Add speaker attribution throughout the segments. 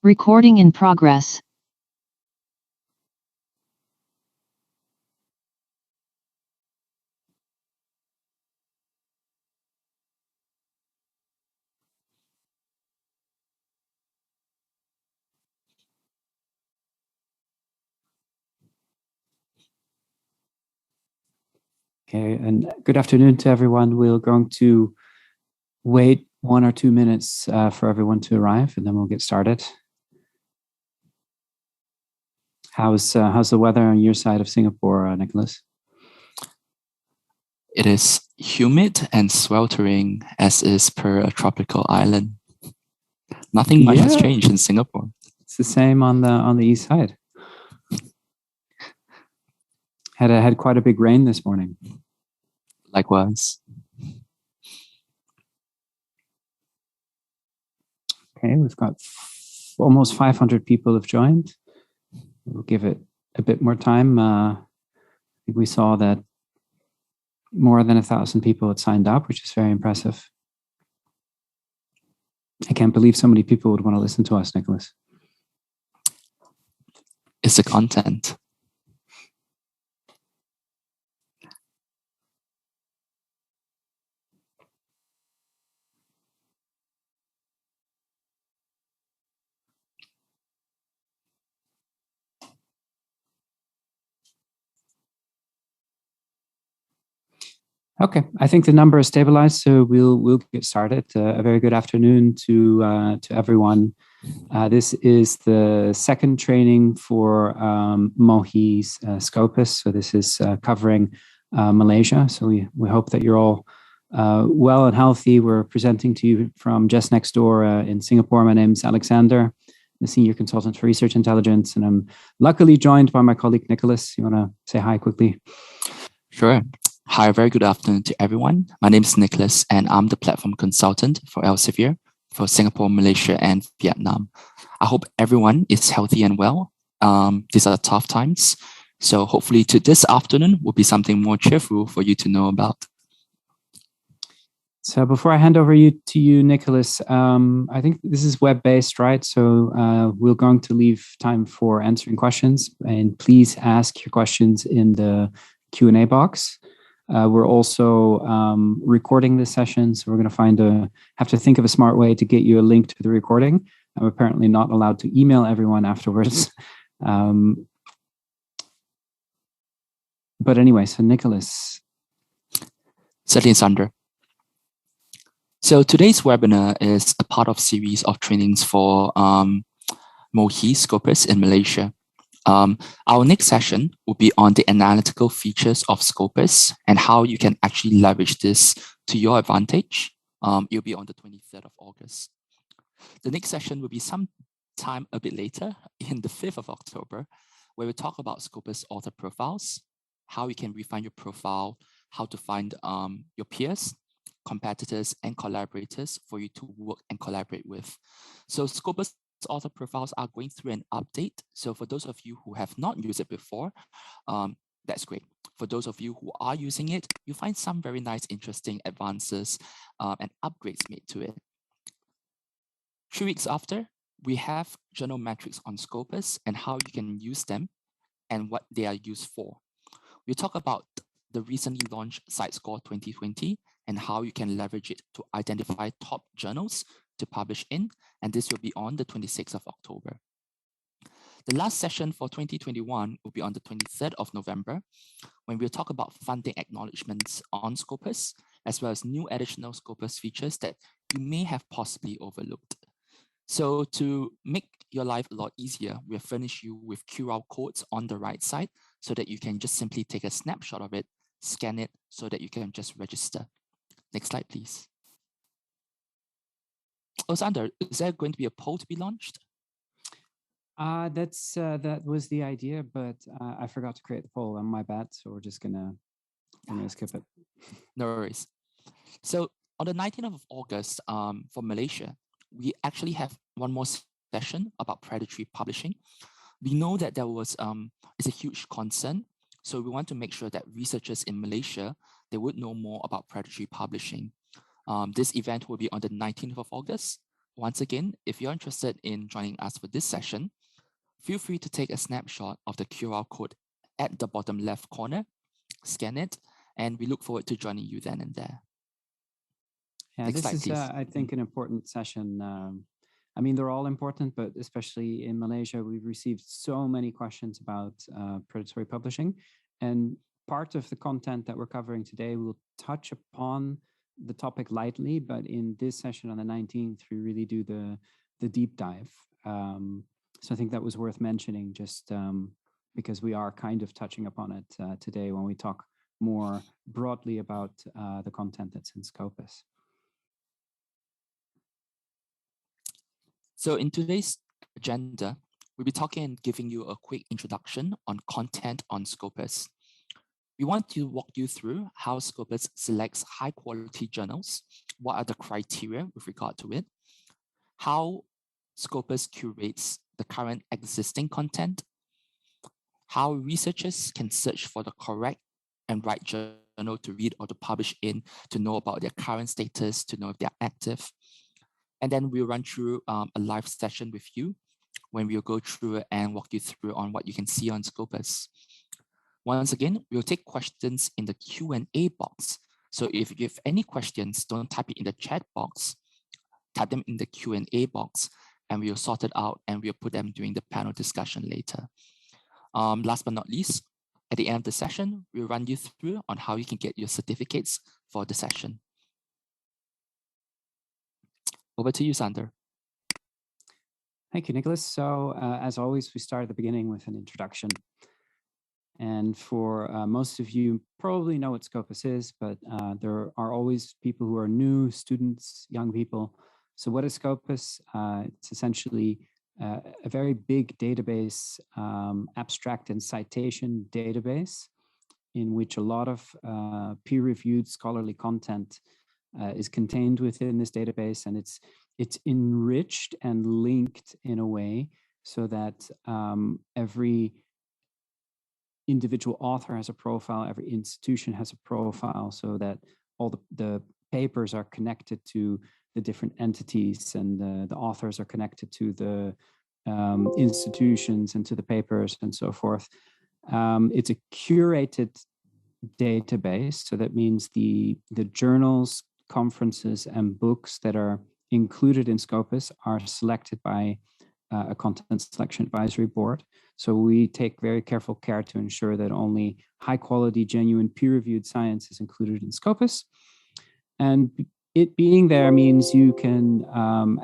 Speaker 1: Recording in progress.
Speaker 2: Okay, and good afternoon to everyone. We're going to wait 1 or 2 minutes for everyone to arrive, and then we'll get started. How's the weather on your side of Singapore, Nicholas?
Speaker 3: It is humid and sweltering, as is per a tropical island. Nothing much has changed in Singapore.
Speaker 2: It's the same on the east side. Had quite a big rain this morning.
Speaker 3: Likewise.
Speaker 2: Okay, we've got almost 500 people have joined. We'll give it a bit more time. I think we saw that more than 1,000 people had signed up, which is very impressive. I can't believe so many people would want to listen to us, Nicholas.
Speaker 3: It's the content.
Speaker 2: Okay, I think the number is stabilized, so we'll get started. A very good afternoon to everyone. This is the second training for Mohi's Scopus. So this is covering Malaysia. So we hope that you're all well and healthy. We're presenting to you from just next door in Singapore. My name is Alexander, the Senior Consultant for Research Intelligence, and I'm luckily joined by my colleague Nicholas. You want to say hi quickly?
Speaker 3: Sure. Hi, very good afternoon to everyone. My name is Nicholas, and I'm the Platform Consultant for Elsevier for Singapore, Malaysia, and Vietnam. I hope everyone is healthy and well. These are tough times. So hopefully this afternoon will be something more cheerful for you to know about.
Speaker 2: So before I hand over to you, Nicholas, I think this is web-based, right? So we're going to leave time for answering questions, and please ask your questions in the Q&A box. We're also recording this session, so we're going to have to think of a smart way to get you a link to the recording. I'm apparently not allowed to email everyone afterwards. But anyway, so Nicholas.
Speaker 3: Certainly, Sandra. So today's webinar is a part of series of trainings for Mohi Scopus in Malaysia. Our next session will be on the analytical features of Scopus and how you can actually leverage this to your advantage. It'll be on the 23rd of August. The next session will be some time a bit later, in the 5th of October, where we talk about Scopus author profiles, how you can refine your profile, how to find your peers, competitors, and collaborators for you to work and collaborate with. So Scopus author profiles are going through an update. So for those of you who have not used it before, that's great. For those of you who are using it, you find some very nice, interesting advances and upgrades made to it. 3 weeks after, we have journal metrics on Scopus and how you can use them and what they are used for. We'll talk about the recently launched SiteScore 2020 and how you can leverage it to identify top journals to publish in, and this will be on the 26th of October. The last session for 2021 will be on the 23rd of November, when we'll talk about funding acknowledgements on Scopus, as well as new additional Scopus features that you may have possibly overlooked. So to make your life a lot easier, we'll furnish you with QR codes on the right side so that you can just simply take a snapshot of it, scan it, so that you can just register. Next slide, please. Oh, Sander, is there going to be a poll to be launched?
Speaker 2: That was the idea, but I forgot to create the poll. On my bad, so we're just gonna skip it.
Speaker 3: No worries. So on the 19th of August, for Malaysia, we actually have one more session about predatory publishing. We know that there was it's a huge concern, so we want to make sure that researchers in Malaysia, they would know more about predatory publishing. This event will be on the 19th of August. once again, if you're interested in joining us for this session, feel free to take a snapshot of the QR code at the bottom left corner, scan it, and we look forward to joining you then and there.
Speaker 2: Yeah,
Speaker 3: Next
Speaker 2: this
Speaker 3: slide,
Speaker 2: is,
Speaker 3: please.
Speaker 2: I think, an important session. I mean, they're all important, but especially in Malaysia, we've received so many questions about predatory publishing. And part of the content that we're covering today will touch upon the topic lightly, but in this session on the 19th, we really do the deep dive. So I think that was worth mentioning, just because we are kind of touching upon it today when we talk more broadly about the content that's in Scopus.
Speaker 3: So in today's agenda, we'll be talking and giving you a quick introduction on content on Scopus. We want to walk you through how Scopus selects high quality journals, what are the criteria with regard to it, how Scopus curates the current existing content, how researchers can search for the correct and right journal to read or to publish in, to know about their current status, to know if they're active. And then we'll run through a live session with you when we'll go through it and walk you through on what you can see on Scopus. Once again, we'll take questions in the Q&A box. So if you have any questions, don't type it in the chat box, type them in the Q&A box, and we'll sort it out and we'll put them during the panel discussion later. Last but not least, at the end of the session, we'll run you through on how you can get your certificates for the session. Over to you, Sander.
Speaker 2: Thank you, Nicholas. So as always, we start at the beginning with an introduction. And for most of you probably know what Scopus is, but there are always people who are new, students, young people. So what is Scopus? It's essentially a very big database, abstract and citation database, in which a lot of peer-reviewed scholarly content is contained within this database, and it's enriched and linked in a way so that every individual author has a profile, every institution has a profile, so that all the papers are connected to the different entities, and the authors are connected to the institutions and to the papers and so forth. It's a curated database, so that means the journals, conferences, and books that are included in Scopus are selected by a content selection advisory board. So we take very careful care to ensure that only high quality, genuine, peer-reviewed science is included in Scopus. And it being there means you can,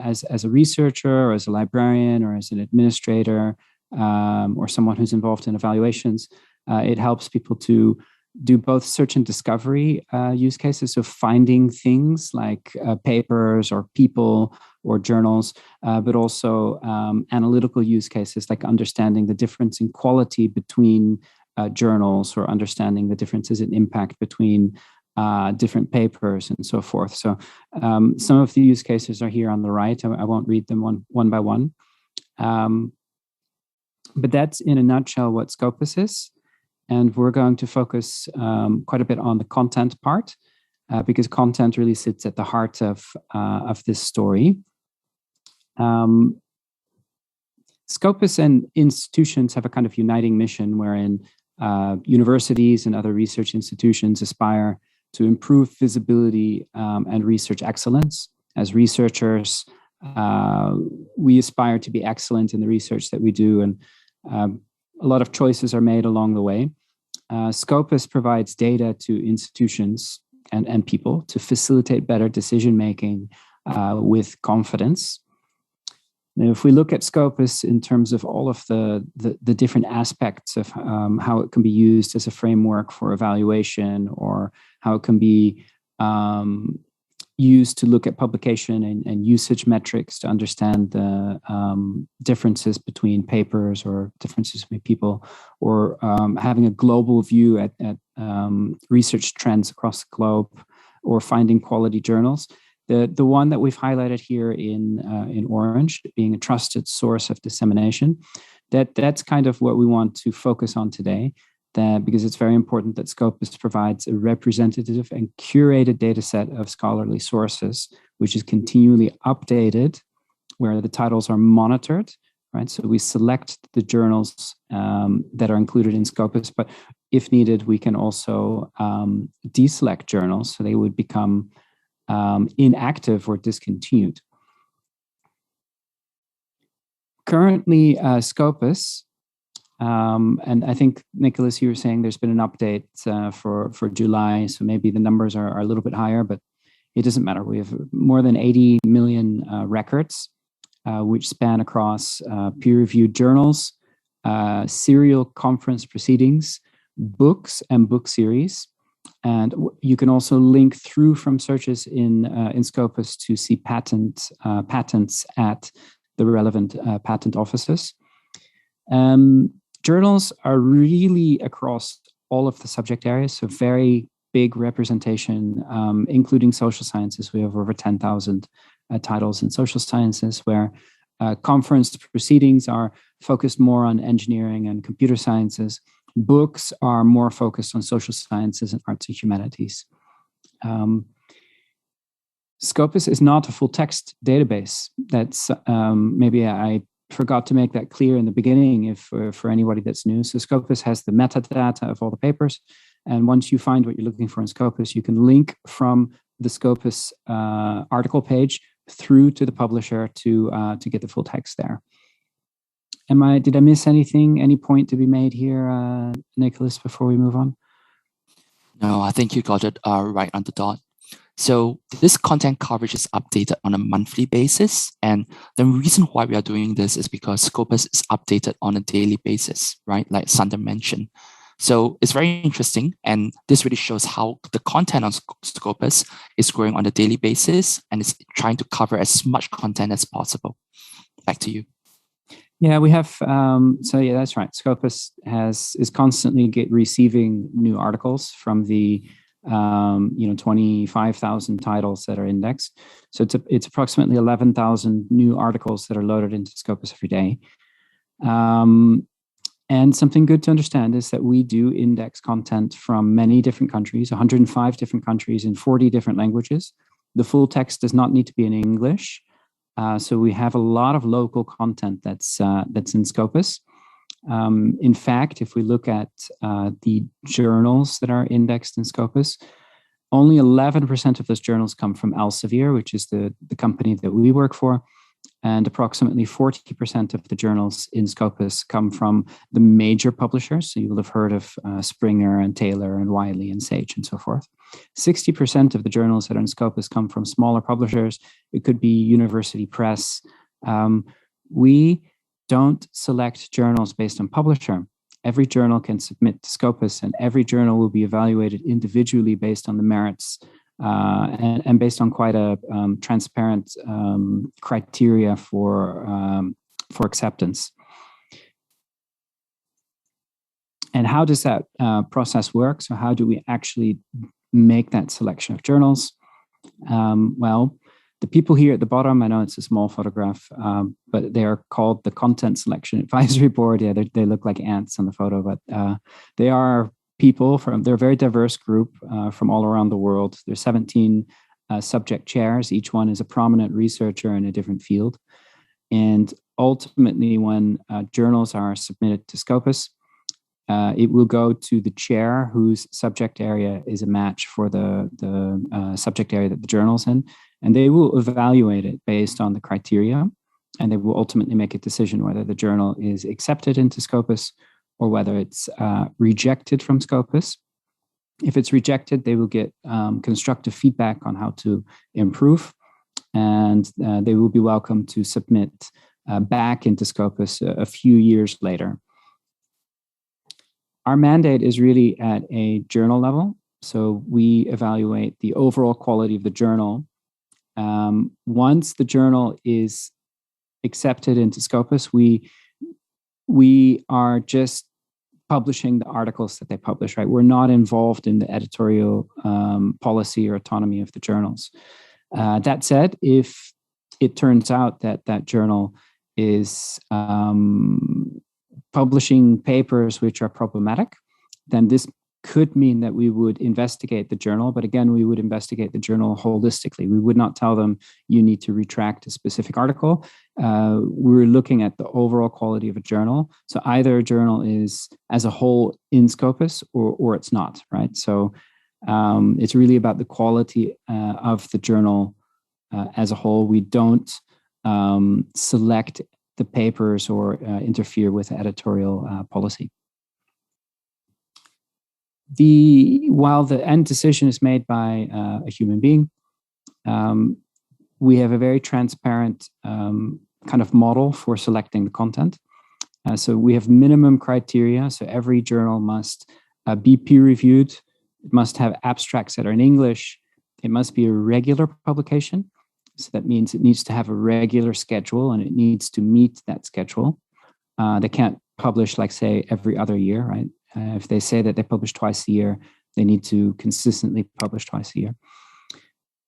Speaker 2: as a researcher or as a librarian or as an administrator or someone who's involved in evaluations, it helps people to do both search and discovery use cases, so finding things like papers or people or journals, but also analytical use cases like understanding the difference in quality between journals, or understanding the differences in impact between different papers and so forth. So some of the use cases are here on the right. I won't read them one by one. But that's in a nutshell what Scopus is. And we're going to focus quite a bit on the content part, because content really sits at the heart of this story. Scopus and institutions have a kind of uniting mission wherein universities and other research institutions aspire to improve visibility and research excellence. As researchers, we aspire to be excellent in the research that we do, and a lot of choices are made along the way. Scopus provides data to institutions and people to facilitate better decision-making with confidence. Now, if we look at Scopus in terms of all of the different aspects of how it can be used as a framework for evaluation, or how it can be used to look at publication and usage metrics to understand the differences between papers or differences between people, or having a global view at research trends across the globe, or finding quality journals. The one that we've highlighted here in orange, being a trusted source of dissemination, that's kind of what we want to focus on today. Because it's very important that Scopus provides a representative and curated data set of scholarly sources, which is continually updated where the titles are monitored, right? So we select the journals that are included in Scopus, but if needed, we can also deselect journals, so they would become inactive or discontinued. Currently, Scopus, and I think, Nicholas, you were saying there's been an update for July, so maybe the numbers are a little bit higher, but it doesn't matter. We have more than 80 million records, which span across peer-reviewed journals, serial conference proceedings, books, and book series. And you can also link through from searches in Scopus to see patents at the relevant patent offices. Journals are really across all of the subject areas, so very big representation, including social sciences. We have over 10,000 titles in social sciences, where conference proceedings are focused more on engineering and computer sciences. Books are more focused on social sciences and arts and humanities. Scopus is not a full text database. That's maybe I forgot to make that clear in the beginning if for anybody that's new. So Scopus has the metadata of all the papers. And once you find what you're looking for in Scopus, you can link from the Scopus article page through to the publisher to get the full text there. Did I miss anything, any point to be made here, Nicholas, before we move on?
Speaker 3: No, I think you got it right on the dot. So this content coverage is updated on a monthly basis. And the reason why we are doing this is because Scopus is updated on a daily basis, right? Like Sander mentioned. So it's very interesting. And this really shows how the content on Scopus is growing on a daily basis and is trying to cover as much content as possible. Back to you.
Speaker 2: Yeah, we have. So yeah, that's right. Scopus is constantly receiving new articles from the 25,000 titles that are indexed. So it's approximately 11,000 new articles that are loaded into Scopus every day. And something good to understand is that we do index content from many different countries, 105 different countries in 40 different languages. The full text does not need to be in English. So we have a lot of local content that's in Scopus. In fact, if we look at the journals that are indexed in Scopus, only 11% of those journals come from Elsevier, which is the company that we work for. And approximately 40% of the journals in Scopus come from the major publishers. So you will have heard of Springer and Taylor and Wiley and Sage and so forth. 60% of the journals that are in Scopus come from smaller publishers. It could be university press. We don't select journals based on publisher. Every journal can submit to Scopus, and every journal will be evaluated individually based on the merits and based on quite a transparent criteria for acceptance. And how does that process work? So how do we actually make that selection of journals? Well, the people here at the bottom, I know it's a small photograph, but they are called the Content Selection Advisory Board. Yeah, they look like ants on the photo, but they are people they're a very diverse group from all around the world. There's 17 subject chairs. Each one is a prominent researcher in a different field. And ultimately, when journals are submitted to Scopus, it will go to the chair whose subject area is a match for the subject area that the journal's in. And they will evaluate it based on the criteria. And they will ultimately make a decision whether the journal is accepted into Scopus or whether it's rejected from Scopus. If it's rejected, they will get constructive feedback on how to improve. And they will be welcome to submit back into Scopus a few years later. Our mandate is really at a journal level. So we evaluate the overall quality of the journal. Once the journal is accepted into Scopus, we are just publishing the articles that they publish, right? We're not involved in the editorial policy or autonomy of the journals. That said, if it turns out that that journal is publishing papers which are problematic, then this could mean that we would investigate the journal, but again, we would investigate the journal holistically. We would not tell them you need to retract a specific article. We're looking at the overall quality of a journal. So either a journal is as a whole in Scopus or it's not, right? So it's really about the quality of the journal as a whole. We don't select the papers or interfere with editorial policy. While the end decision is made by a human being, we have a very transparent kind of model for selecting the content. So we have minimum criteria. So every journal must be peer reviewed. It must have abstracts that are in English. It must be a regular publication. So that means it needs to have a regular schedule and it needs to meet that schedule. They can't publish, like, say, every other year, right? If they say that they publish twice a year, they need to consistently publish twice a year.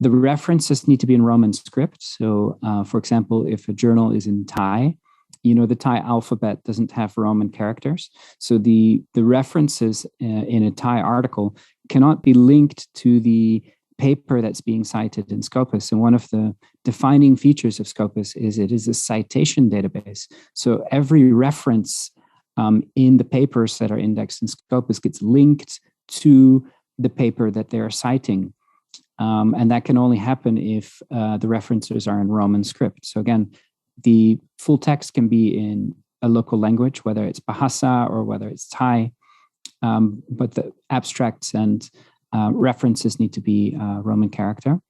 Speaker 2: The references need to be in Roman script. So, for example, if a journal is in Thai, the Thai alphabet doesn't have Roman characters. So the references in a Thai article cannot be linked to the paper that's being cited in Scopus. And one of the defining features of Scopus is it is a citation database. So every reference in the papers that are indexed in Scopus gets linked to the paper that they're citing. And that can only happen if the references are in Roman script. So again, the full text can be in a local language, whether it's Bahasa or whether it's Thai, but the abstracts and references need to be Roman character.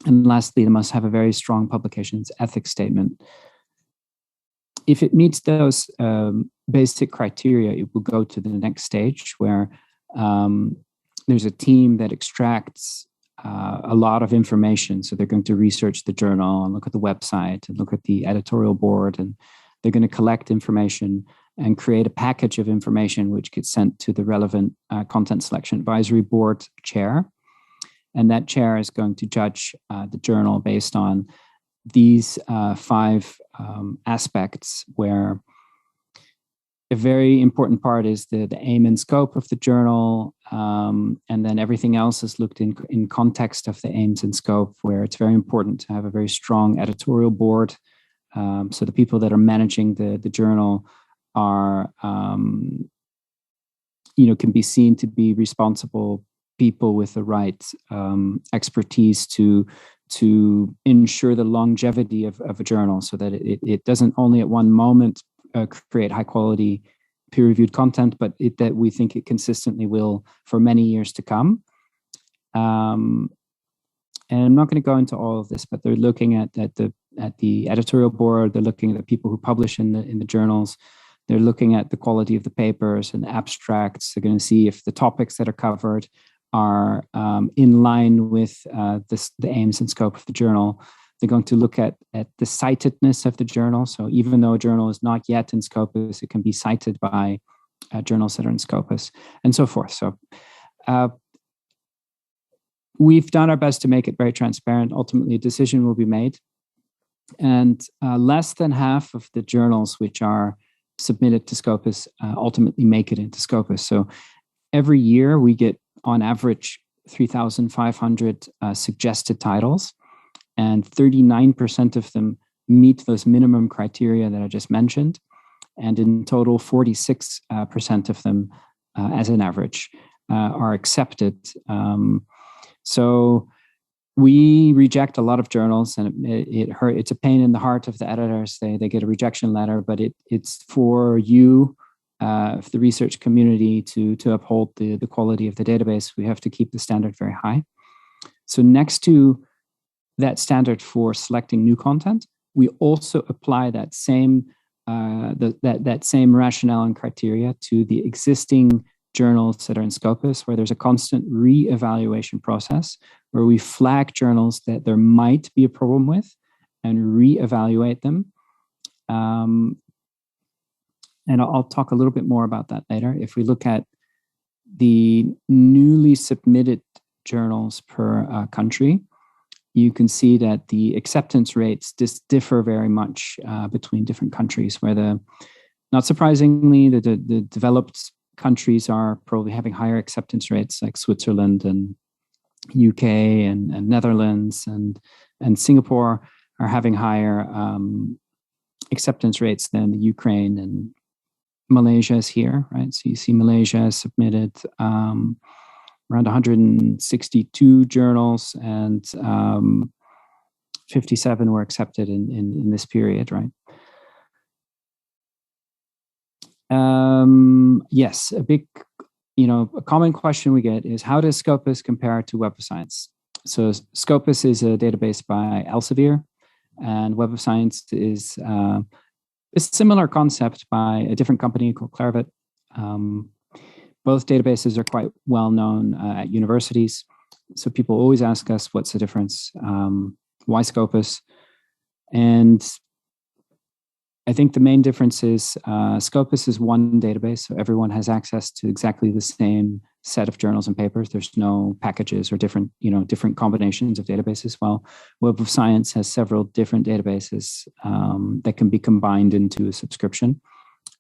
Speaker 2: And lastly, they must have a very strong publications ethics statement. If it meets those basic criteria, it will go to the next stage where there's a team that extracts a lot of information. So they're going to research the journal and look at the website and look at the editorial board, and they're going to collect information and create a package of information which gets sent to the relevant content selection advisory board chair. And that chair is going to judge the journal based on these 5 aspects, where a very important part is the aim and scope of the journal, and then everything else is looked in context of the aims and scope, where it's very important to have a very strong editorial board. So the people that are managing the journal are, can be seen to be responsible people with the right expertise to ensure the longevity of a journal, so that it doesn't only at one moment create high quality peer-reviewed content, but that we think it consistently will for many years to come. And I'm not going to go into all of this, but they're looking at the editorial board. They're looking at the people who publish in the journals. They're looking at the quality of the papers and abstracts. They're going to see if the topics that are covered are in line with the aims and scope of the journal. They're going to look at the citedness of the journal. So even though a journal is not yet in Scopus, it can be cited by journals that are in Scopus, and so forth. So we've done our best to make it very transparent. Ultimately, a decision will be made. And less than half of the journals which are submitted to Scopus ultimately make it into Scopus. So every year we get, on average, 3,500 suggested titles, and 39% of them meet those minimum criteria that I just mentioned. And in total, 46% of them, as an average, are accepted. So we reject a lot of journals, and it hurt. It's a pain in the heart of the editors. They get a rejection letter, but it's for you, the research community, to uphold the quality of the database. We have to keep the standard very high. So next to that standard for selecting new content, we also apply that same that same rationale and criteria to the existing journals that are in Scopus, where there's a constant re-evaluation process, where we flag journals that there might be a problem with and re-evaluate them. And I'll talk a little bit more about that later. If we look at the newly submitted journals per country, you can see that the acceptance rates differ very much between different countries, where not surprisingly, the developed countries are probably having higher acceptance rates, like Switzerland and UK and Netherlands and Singapore are having higher acceptance rates than the Ukraine, and Malaysia is here, right? So you see Malaysia has submitted around 162 journals, and 57 were accepted in this period, right? Yes, a common question we get is, how does Scopus compare to Web of Science? So Scopus is a database by Elsevier, and Web of Science is a similar concept by a different company called Clairvit. Both databases are quite well known at universities. So people always ask us, what's the difference? Why Scopus? And I think the main difference is Scopus is one database, so everyone has access to exactly the same set of journals and papers. There's no packages or different combinations of databases. While Web of Science has several different databases that can be combined into a subscription.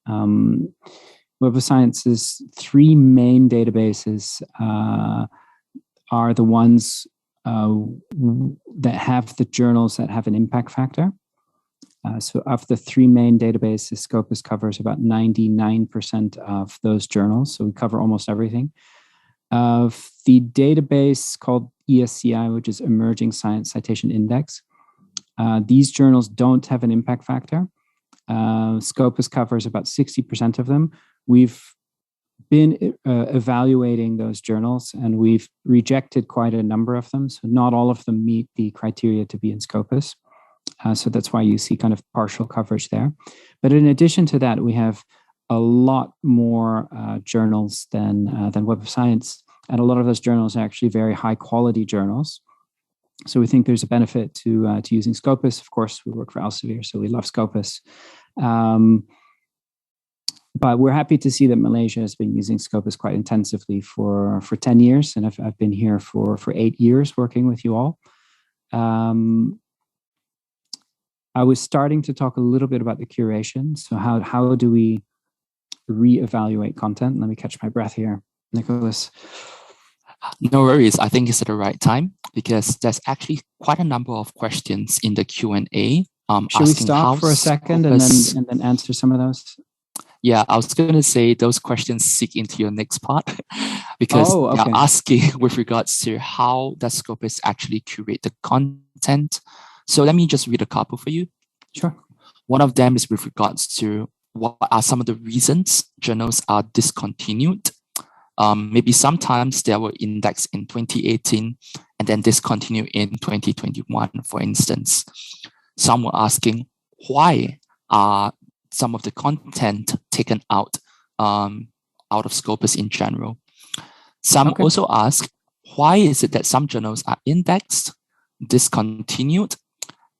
Speaker 2: Web of Science's three main databases are the ones that have the journals that have an impact factor. So of the three main databases, Scopus covers about 99% of those journals. So we cover almost everything. Of the database called ESCI, which is Emerging Science Citation Index, these journals don't have an impact factor. Scopus covers about 60% of them. We've been evaluating those journals, and we've rejected quite a number of them. So not all of them meet the criteria to be in Scopus. So that's why you see kind of partial coverage there. But in addition to that, we have a lot more journals than Web of Science. And a lot of those journals are actually very high quality journals. So we think there's a benefit to using Scopus. Of course, we work for Elsevier, so we love Scopus. But we're happy to see that Malaysia has been using Scopus quite intensively for 10 years. And I've been here for 8 years working with you all. I was starting to talk a little bit about the curation. So how do we reevaluate content? Let me catch my breath here, Nicholas.
Speaker 3: No worries. I think it's at the right time because there's actually quite a number of questions in the Q&A.
Speaker 2: Should we stop for a second and then answer some of those?
Speaker 3: Yeah, I was going to say those questions seek into your next part because they're asking with regards to how does Scopus actually curate the content. So let me just read a couple for you.
Speaker 2: Sure.
Speaker 3: One of them is with regards to what are some of the reasons journals are discontinued. Maybe sometimes they were indexed in 2018 and then discontinued in 2021, for instance. Some were asking, why are some of the content taken out of Scopus in general? Some also ask, why is it that some journals are indexed, discontinued,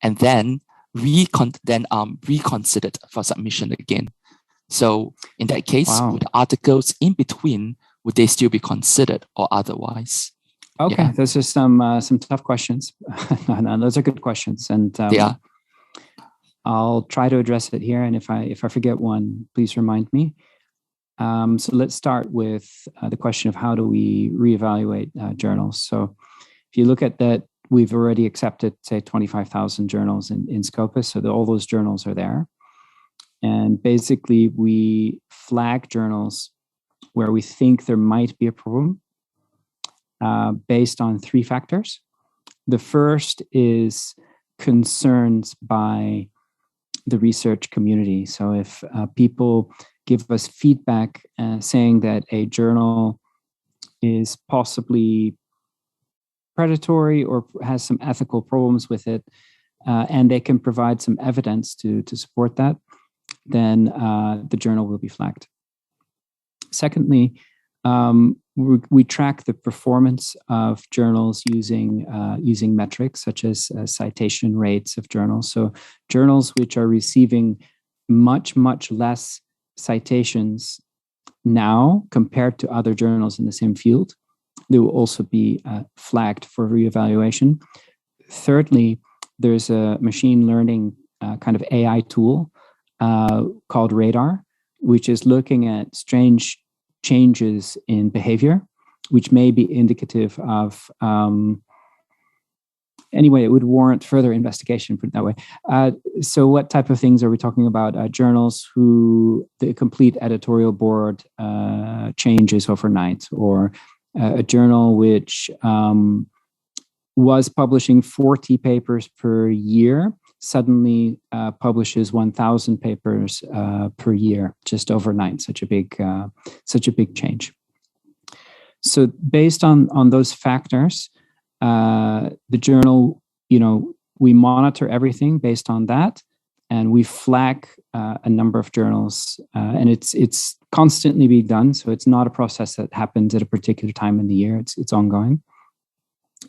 Speaker 3: and then reconsidered for submission again? So in that case, would the articles in between, would they still be considered or otherwise?
Speaker 2: Okay, yeah. Those are some tough questions. No, those are good questions, and I'll try to address it here. And if I forget one, please remind me. So let's start with the question of how do we reevaluate journals. So if you look at that, we've already accepted, say, 25,000 journals in Scopus, so all those journals are there. And basically, we flag journals where we think there might be a problem based on three factors. The first is concerns by the research community. So if people give us feedback saying that a journal is possibly predatory or has some ethical problems with it, and they can provide some evidence to support that, then the journal will be flagged. Secondly, we track the performance of journals using metrics such as citation rates of journals. So journals which are receiving much less citations now compared to other journals in the same field, they will also be flagged for reevaluation. Thirdly, there's a machine learning kind of AI tool called Radar, which is looking at strange changes in behavior, which may be indicative of anyway, it would warrant further investigation, put it that way. So what type of things are we talking about? Journals who the complete editorial board changes overnight, or a journal which was publishing 40 papers per year suddenly publishes 1,000 papers per year just overnight. Such a big change. So based on those factors, the journal, we monitor everything based on that, and we flag a number of journals, and it's constantly being done. So it's not a process that happens at a particular time in the year. It's ongoing.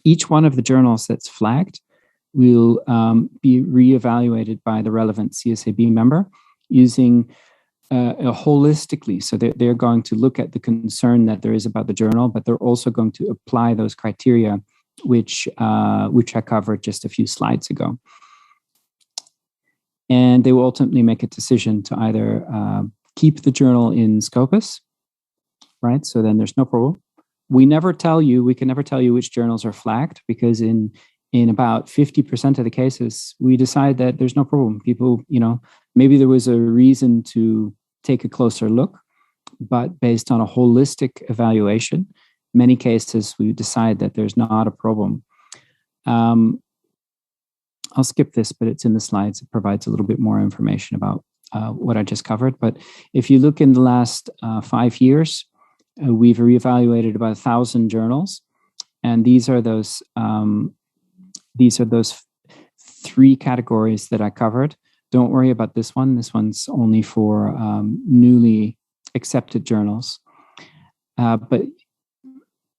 Speaker 2: Each one of the journals that's flagged will be reevaluated by the relevant CSAB member using holistically. So they're going to look at the concern that there is about the journal, but they're also going to apply those criteria which I covered just a few slides ago. And they will ultimately make a decision to either keep the journal in Scopus, right? So then there's no problem. We can never tell you which journals are flagged, because in about 50% of the cases, we decide that there's no problem. People, maybe there was a reason to take a closer look, but based on a holistic evaluation, many cases we decide that there's not a problem. I'll skip this, but it's in the slides. It provides a little bit more information about what I just covered. But if you look in the last 5 years, we've reevaluated about 1,000 journals, and these are those 3 categories that I covered. Don't worry about this one. This one's only for newly accepted journals.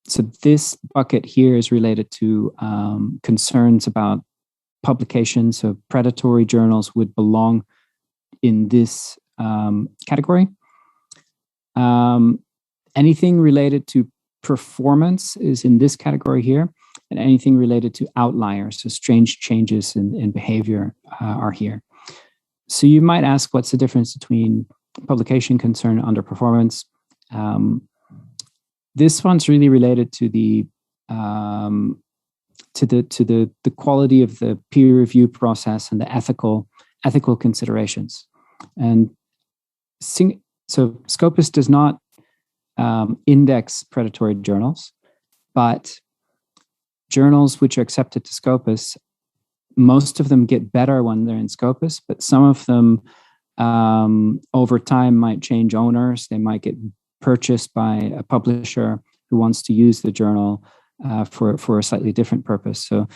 Speaker 2: So this bucket here is related to concerns about publication. So predatory journals would belong in this category. Anything related to performance is in this category here, and anything related to outliers, so strange changes in behavior, are here. So you might ask, what's the difference between publication concern and underperformance? This one's really related to the quality of the peer review process and the ethical considerations. And so Scopus does not index predatory journals, but journals which are accepted to Scopus, most of them get better when they're in Scopus, but some of them over time might change owners. They might get purchased by a publisher who wants to use the journal for a slightly different purpose. So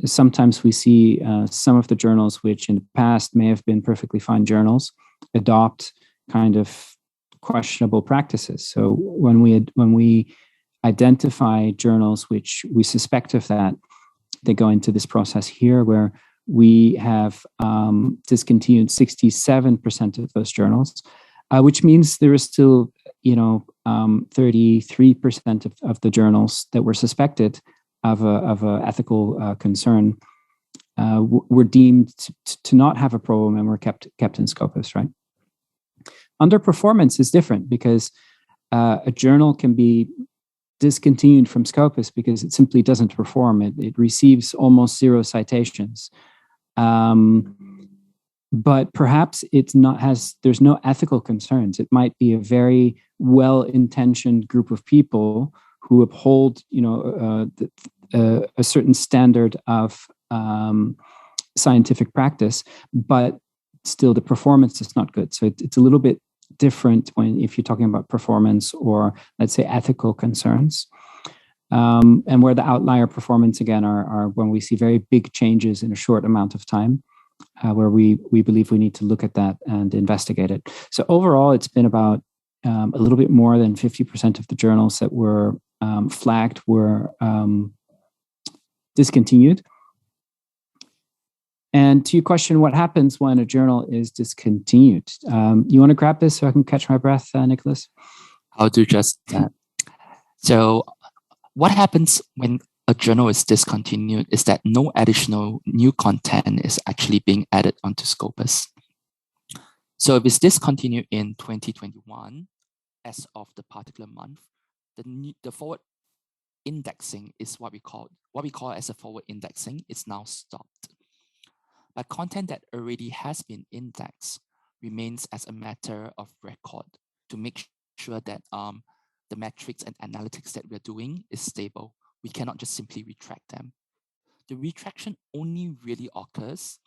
Speaker 2: sometimes we see some of the journals which in the past may have been perfectly fine journals adopt kind of questionable practices. So when we identify journals which we suspect of that, they go into this process here where we have discontinued 67% of those journals, which means there is still 33% of the journals that were suspected of a ethical concern were deemed to not have a problem and were kept in Scopus, right? Underperformance is different because a journal can be discontinued from Scopus because it simply doesn't perform. It receives almost 0 citations. But perhaps there's no ethical concerns. It might be a very well-intentioned group of people who uphold, a certain standard of scientific practice, but still the performance is not good. So it's a little bit different if you're talking about performance or, let's say, ethical concerns. And where the outlier performance, again, are when we see very big changes in a short amount of time, where we believe we need to look at that and investigate it. So overall, it's been about a little bit more than 50% of the journals that were flagged were discontinued. And to your question, what happens when a journal is discontinued? You want to grab this so I can catch my breath, Nicholas?
Speaker 3: I'll do just that. So what happens when a journal is discontinued is that no additional new content is actually being added onto Scopus. So if it's discontinued in 2021, as of the particular month, the forward indexing is what we call as a forward indexing is now stopped. But content that already has been indexed remains as a matter of record to make sure that the metrics and analytics that we're doing is stable. We cannot just simply retract them. The retraction only really occurs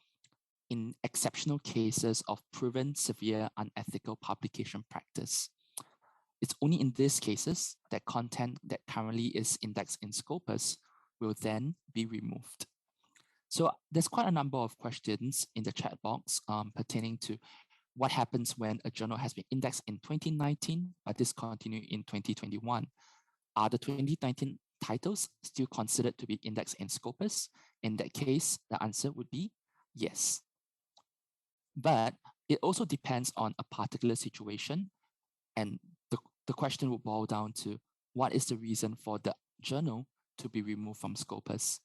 Speaker 3: in exceptional cases of proven severe unethical publication practice. It's only in these cases that content that currently is indexed in Scopus will then be removed. So there's quite a number of questions in the chat box pertaining to what happens when a journal has been indexed in 2019 but discontinued in 2021. Are the 2019 titles still considered to be indexed in Scopus? In that case, the answer would be yes. But it also depends on a particular situation, and the question will boil down to what is the reason for the journal to be removed from Scopus.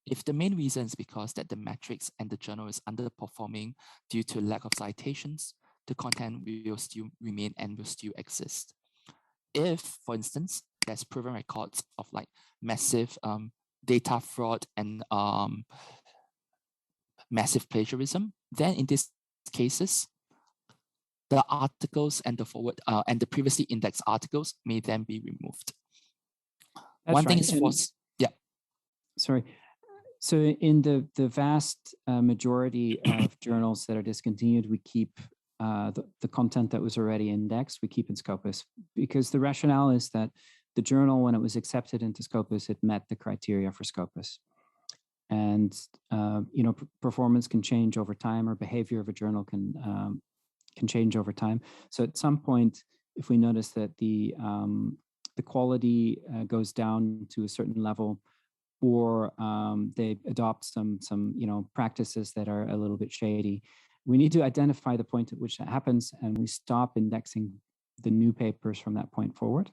Speaker 3: If the main reason is because that the metrics and the journal is underperforming due to lack of citations, the content will still remain and will still exist. If, for instance, there's proven records of like massive data fraud and massive plagiarism, then in these cases, the articles and the forward and the previously indexed articles may then be removed.
Speaker 2: That's
Speaker 3: One
Speaker 2: right.
Speaker 3: thing is
Speaker 2: Sorry. So in the vast majority of journals that are discontinued, we keep the content that was already indexed, we keep in Scopus, because the rationale is that the journal, when it was accepted into Scopus, it met the criteria for Scopus. And performance can change over time, or behavior of a journal can change over time. So at some point, if we notice that the quality goes down to a certain level, or they adopt some practices that are a little bit shady, we need to identify the point at which that happens, and we stop indexing the new papers from that point forward.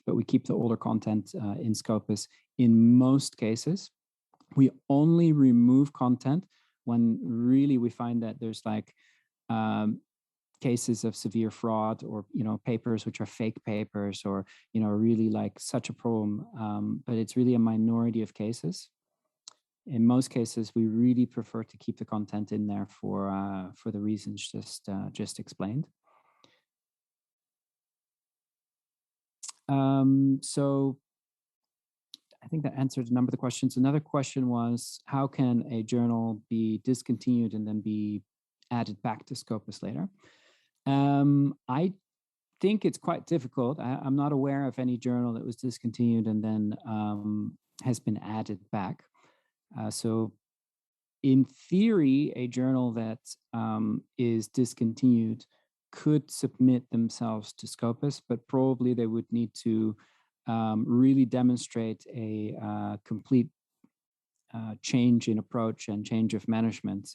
Speaker 2: But we keep the older content in Scopus in most cases. We only remove content when really we find that there's like cases of severe fraud, or papers which are fake papers, or really like such a problem. But it's really a minority of cases. In most cases, we really prefer to keep the content in there for the reasons just explained. So I think that answered a number of the questions. Another question was, how can a journal be discontinued and then be added back to Scopus later? I think it's quite difficult. I'm not aware of any journal that was discontinued and then has been added back. So in theory, a journal that is discontinued could submit themselves to Scopus, but probably they would need to really demonstrate a complete change in approach and change of management.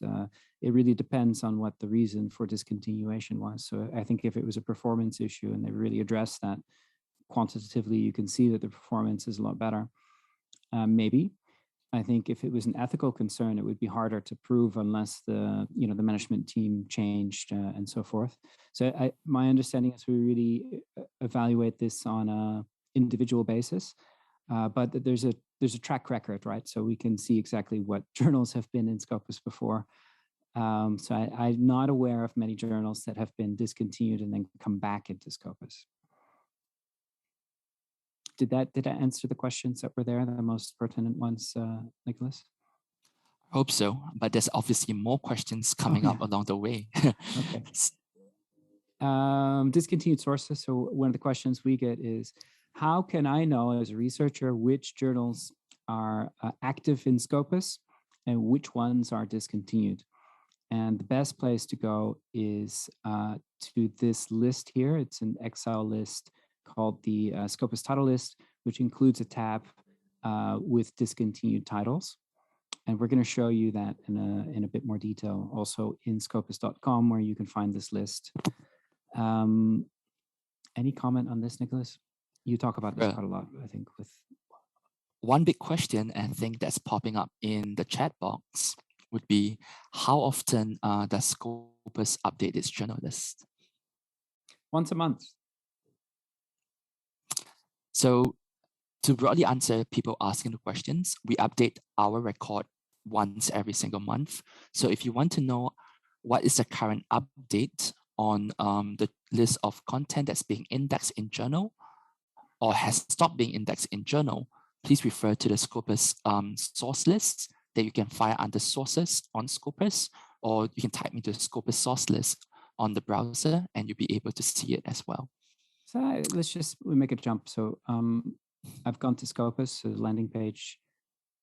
Speaker 2: It really depends on what the reason for discontinuation was. So I think if it was a performance issue and they really addressed that quantitatively, you can see that the performance is a lot better. Maybe. I think if it was an ethical concern, it would be harder to prove unless the management team changed and so forth. So my understanding is we really evaluate this on a individual basis, but there's a track record, right? So we can see exactly what journals have been in Scopus before. So I'm not aware of many journals that have been discontinued and then come back into Scopus. Did that answer the questions that were there, the most pertinent ones, Nicholas?
Speaker 3: I hope so, but there's obviously more questions coming up along the way.
Speaker 2: Okay. Discontinued sources. So one of the questions we get is, how can I know as a researcher which journals are active in Scopus and which ones are discontinued? And the best place to go is to this list here. It's an Excel list called the Scopus title list, which includes a tab with discontinued titles. And we're going to show you that in a bit more detail, also in scopus.com, where you can find this list. Any comment on this, Nicholas? You talk about this quite a lot, I think. With
Speaker 3: one big question, I think that's popping up in the chat box would be, how often does Scopus update its journal list?
Speaker 2: Once a month.
Speaker 3: So to broadly answer people asking the questions, we update our record once every single month. So if you want to know what is the current update on the list of content that's being indexed in journal or has stopped being indexed in journal, please refer to the Scopus source list that you can find under sources on Scopus, or you can type into the Scopus source list on the browser and you'll be able to see it as well.
Speaker 2: So let's just make a jump. So I've gone to Scopus, so the landing page,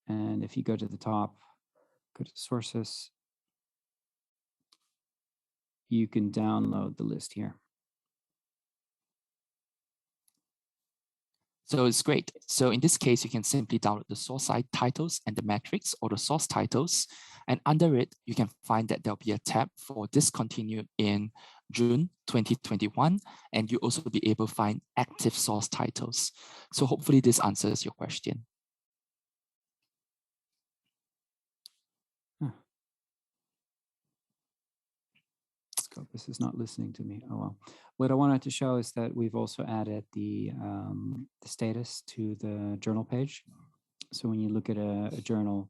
Speaker 2: and if you go to the top, go to sources, you can download the list here.
Speaker 3: So it's great. So in this case, you can simply download the source site titles and the metrics or the source titles. And under it, you can find that there'll be a tab for discontinued in June 2021. And you also be able to find active source titles. So hopefully this answers your question.
Speaker 2: Scopus is not listening to me. Oh well. What I wanted to show is that we've also added the status to the journal page. So when you look at a journal,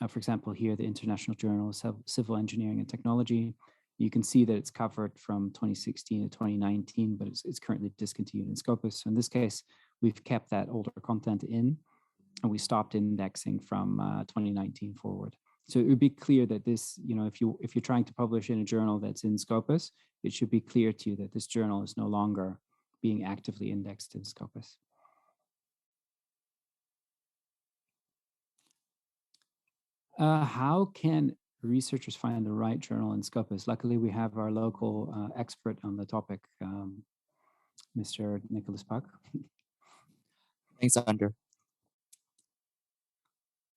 Speaker 2: for example, here, the International Journal of Civil Engineering and Technology, you can see that it's covered from 2016 to 2019, but it's currently discontinued in Scopus. So in this case, we've kept that older content in, and we stopped indexing from 2019 forward. So it would be clear that this, if you're trying to publish in a journal that's in Scopus, it should be clear to you that this journal is no longer being actively indexed in Scopus. How can researchers find the right journal in Scopus? Luckily, we have our local expert on the topic, Mr. Nicholas Puck.
Speaker 3: Thanks, Andrew.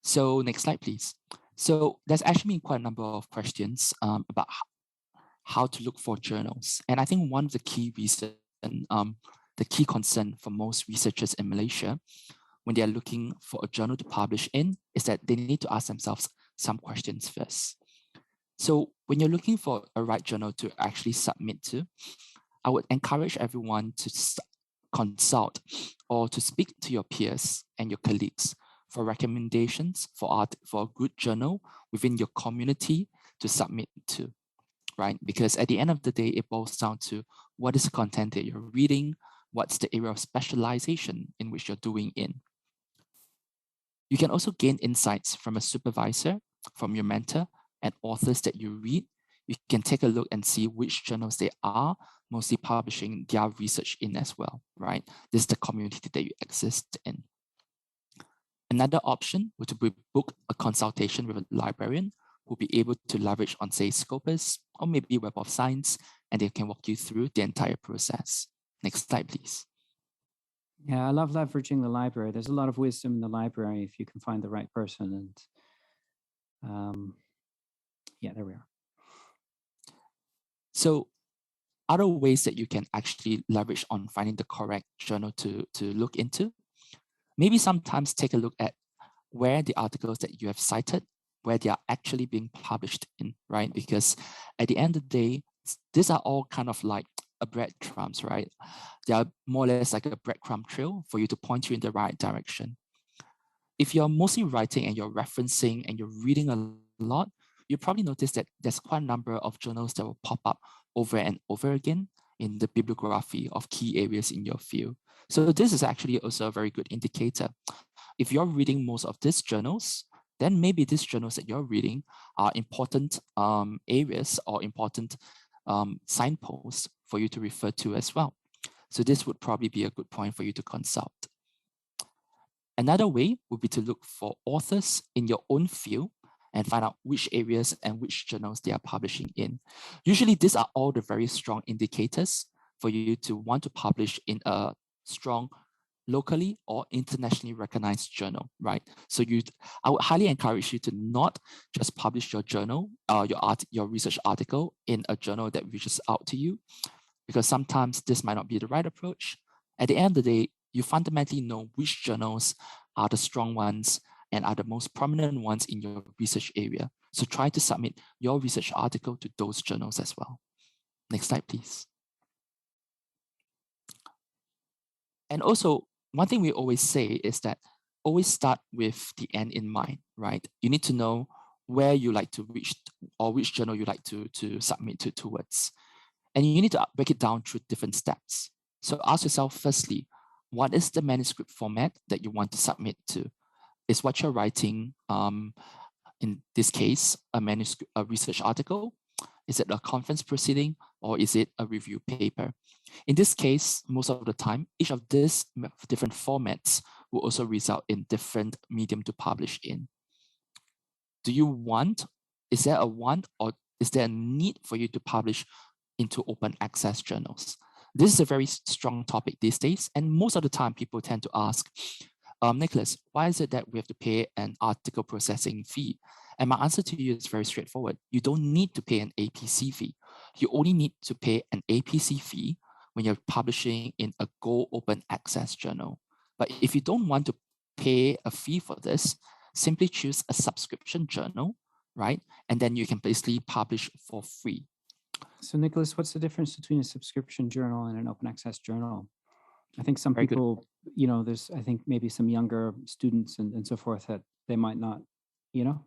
Speaker 3: So next slide, please. So there's actually been quite a number of questions about how to look for journals. And I think one of the key reasons, the key concern for most researchers in Malaysia when they are looking for a journal to publish in is that they need to ask themselves some questions first. So when you're looking for a right journal to actually submit to, I would encourage everyone to consult or to speak to your peers and your colleagues for recommendations for a good journal within your community to submit to, right? Because at the end of the day, it boils down to what is the content that you're reading, what's the area of specialization in which you're doing in. You can also gain insights from a supervisor, from your mentor, and authors that you read. You can take a look and see which journals they are mostly publishing their research in as well, right? This is the community that you exist in. Another option would be book a consultation with a librarian who will be able to leverage on, say, Scopus or maybe Web of Science, and they can walk you through the entire process. Next slide, please.
Speaker 2: Yeah, I love leveraging the library. There's a lot of wisdom in the library if you can find the right person. And yeah, there we are.
Speaker 3: So other ways that you can actually leverage on finding the correct journal to look into, maybe sometimes take a look at where the articles that you have cited, where they are actually being published in, right? Because at the end of the day, these are all kind of like a breadcrumbs, right? They are more or less like a breadcrumb trail for you to point you in the right direction. If you're mostly writing and you're referencing and you're reading a lot, you probably notice that there's quite a number of journals that will pop up over and over again in the bibliography of key areas in your field. So this is actually also a very good indicator. If you're reading most of these journals, then maybe these journals that you're reading are important areas or important signposts for you to refer to as well. So this would probably be a good point for you to consult. Another way would be to look for authors in your own field and find out which areas and which journals they are publishing in. Usually these are all the very strong indicators for you to want to publish in a strong locally or internationally recognized journal, right? So I would highly encourage you to not just publish your journal, your research article in a journal that reaches out to you, because sometimes this might not be the right approach. At the end of the day, you fundamentally know which journals are the strong ones and are the most prominent ones in your research area. So try to submit your research article to those journals as well. Next slide, please. And also, one thing we always say is that always start with the end in mind, right? You need to know where you like to reach or which journal you like to submit towards. And you need to break it down through different steps. So ask yourself, firstly, what is the manuscript format that you want to submit to? Is what you're writing, in this case, a research article? Is it a conference proceeding, or is it a review paper? In this case, most of the time, each of these different formats will also result in different medium to publish in. Is there a want, or is there a need for you to publish into open access journals? This is a very strong topic these days, and most of the time people tend to ask, Nicholas, why is it that we have to pay an article processing fee? And my answer to you is very straightforward. You don't need to pay an APC fee. You only need to pay an APC fee when you're publishing in a Go open access journal. But if you don't want to pay a fee for this, simply choose a subscription journal, right? And then you can basically publish for free.
Speaker 2: So Nicholas, what's the difference between a subscription journal and an open access journal? I think some people, there's, I think maybe some younger students and so forth that they might not know.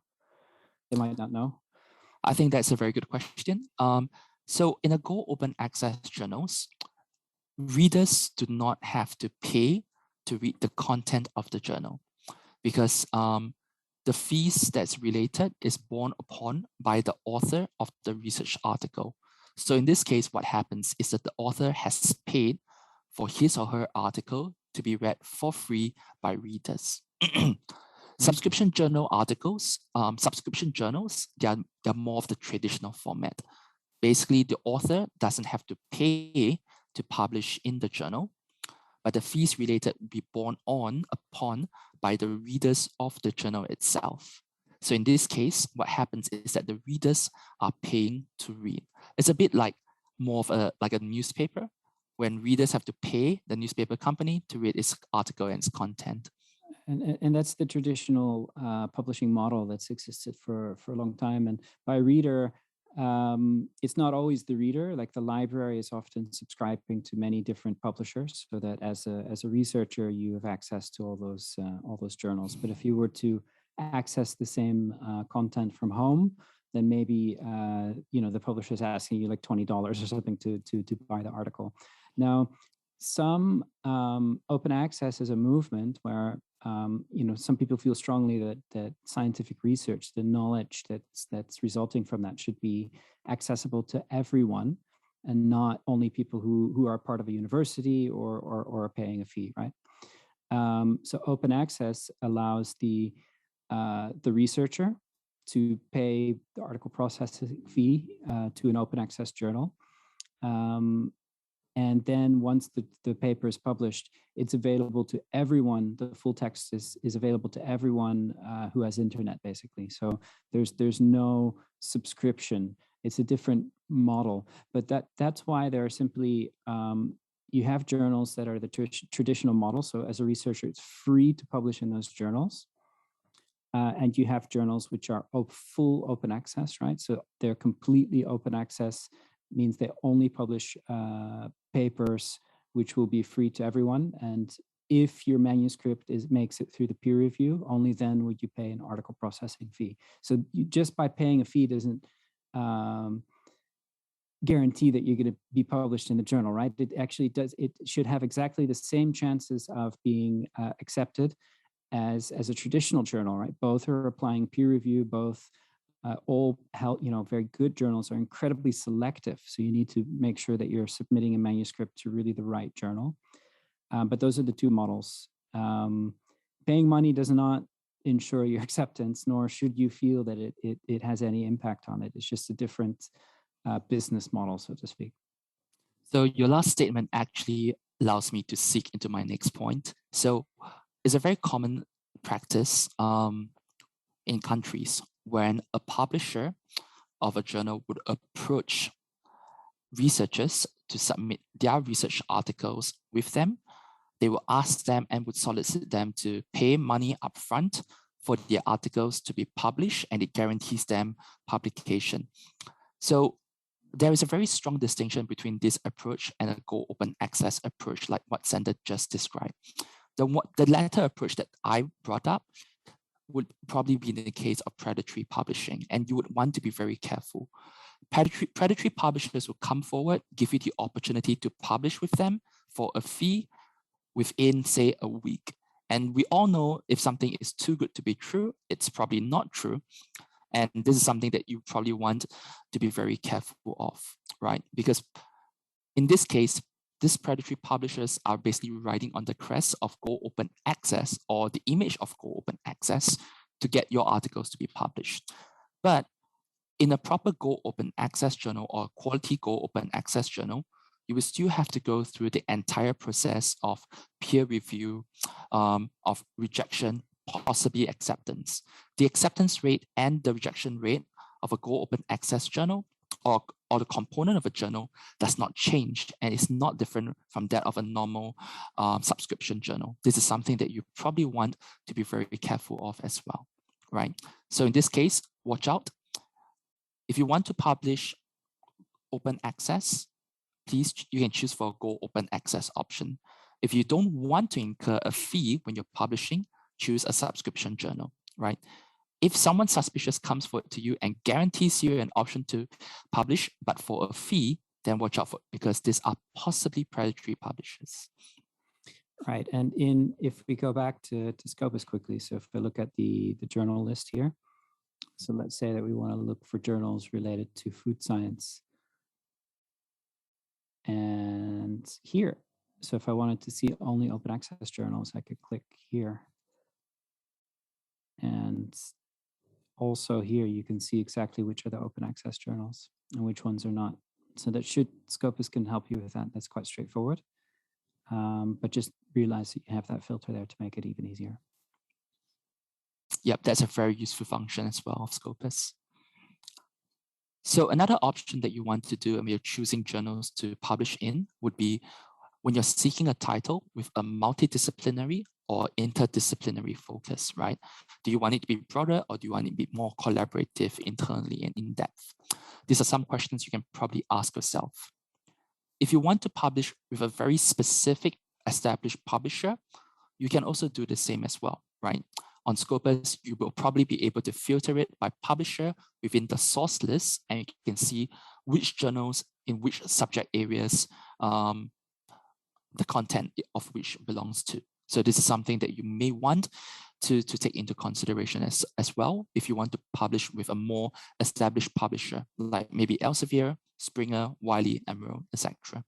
Speaker 3: I think that's a very good question. So in a Go open access journals, readers do not have to pay to read the content of the journal, because the fees that's related is borne upon by the author of the research article. So in this case, what happens is that the author has paid for his or her article to be read for free by readers. Subscription journal articles, subscription journals, they're more of the traditional format. Basically, the author doesn't have to pay to publish in the journal, but the fees related will be borne upon by the readers of the journal itself. So in this case, what happens is that the readers are paying to read. It's a bit like more of a newspaper, when readers have to pay the newspaper company to read its article and its content.
Speaker 2: And that's the traditional publishing model that's existed for a long time. And by reader, it's not always the reader. Like the library is often subscribing to many different publishers, so that as a researcher, you have access to all those journals. But if you were to access the same content from home, then maybe the publisher is asking you like $20 or something to buy the article. Now, some open access is a movement where some people feel strongly that scientific research, the knowledge that's resulting from that, should be accessible to everyone, and not only people who are part of a university or are paying a fee, right? So open access allows the researcher to pay the article processing fee to an open access journal. And then once the paper is published, it's available to everyone. The full text is available to everyone who has internet, basically. So there's no subscription. It's a different model. But that's why there are simply, you have journals that are the traditional model. So as a researcher, it's free to publish in those journals. And you have journals which are full open access, right? So they're completely open access, means they only publish papers which will be free to everyone. And if your manuscript makes it through the peer review, only then would you pay an article processing fee. So just by paying a fee doesn't guarantee that you're going to be published in the journal, right? It actually does. It should have exactly the same chances of being accepted as a traditional journal, right? Both are applying peer review, both all very good journals are incredibly selective. So you need to make sure that you're submitting a manuscript to really the right journal. But those are the two models. Paying money does not ensure your acceptance, nor should you feel that it has any impact on it. It's just a different business model, so to speak.
Speaker 3: So your last statement actually allows me to seek into my next point. So it's a very common practice in countries when a publisher of a journal would approach researchers to submit their research articles with them. They will ask them and would solicit them to pay money upfront for their articles to be published, and it guarantees them publication. So there is a very strong distinction between this approach and a Go open access approach, like what Sander just described. the latter approach that I brought up would probably be in the case of predatory publishing, and you would want to be very careful. Predatory publishers will come forward, give you the opportunity to publish with them for a fee within, say, a week. And we all know if something is too good to be true, it's probably not true. And this is something that you probably want to be very careful of, right? Because in this case, these predatory publishers are basically riding on the crest of Go Open Access or the image of Go Open Access to get your articles to be published. But in a proper Go Open Access journal or quality Go Open Access journal, you will still have to go through the entire process of peer review, of rejection, possibly acceptance. The acceptance rate and the rejection rate of a Go Open Access journal or the component of a journal does not change and is not different from that of a normal subscription journal. This is something that you probably want to be very careful of as well, right? So in this case, watch out. If you want to publish open access, please, you can choose for Go Open Access option. If you don't want to incur a fee when you're publishing, choose a subscription journal, right? If someone suspicious comes forward to you and guarantees you an option to publish, but for a fee, then watch out for it, because these are possibly predatory publishers.
Speaker 2: Right, and if we go back to Scopus quickly, so if we look at the journal list here, so let's say that we want to look for journals related to food science. And here, so if I wanted to see only open access journals, I could click here. And also here, you can see exactly which are the open access journals and which ones are not. So that Scopus can help you with that. That's quite straightforward. But just realize that you have that filter there to make it even easier.
Speaker 3: Yep, that's a very useful function as well of Scopus. So another option that you want to do when you're choosing journals to publish in would be when you're seeking a title with a multidisciplinary or interdisciplinary focus, right? Do you want it to be broader or do you want it to be more collaborative internally and in depth? These are some questions you can probably ask yourself. If you want to publish with a very specific established publisher, you can also do the same as well, right? On Scopus, you will probably be able to filter it by publisher within the source list, and you can see which journals in which subject areas the content of which belongs to. So this is something that you may want to take into consideration as well if you want to publish with a more established publisher, like maybe Elsevier, Springer, Wiley, Emerald, etc.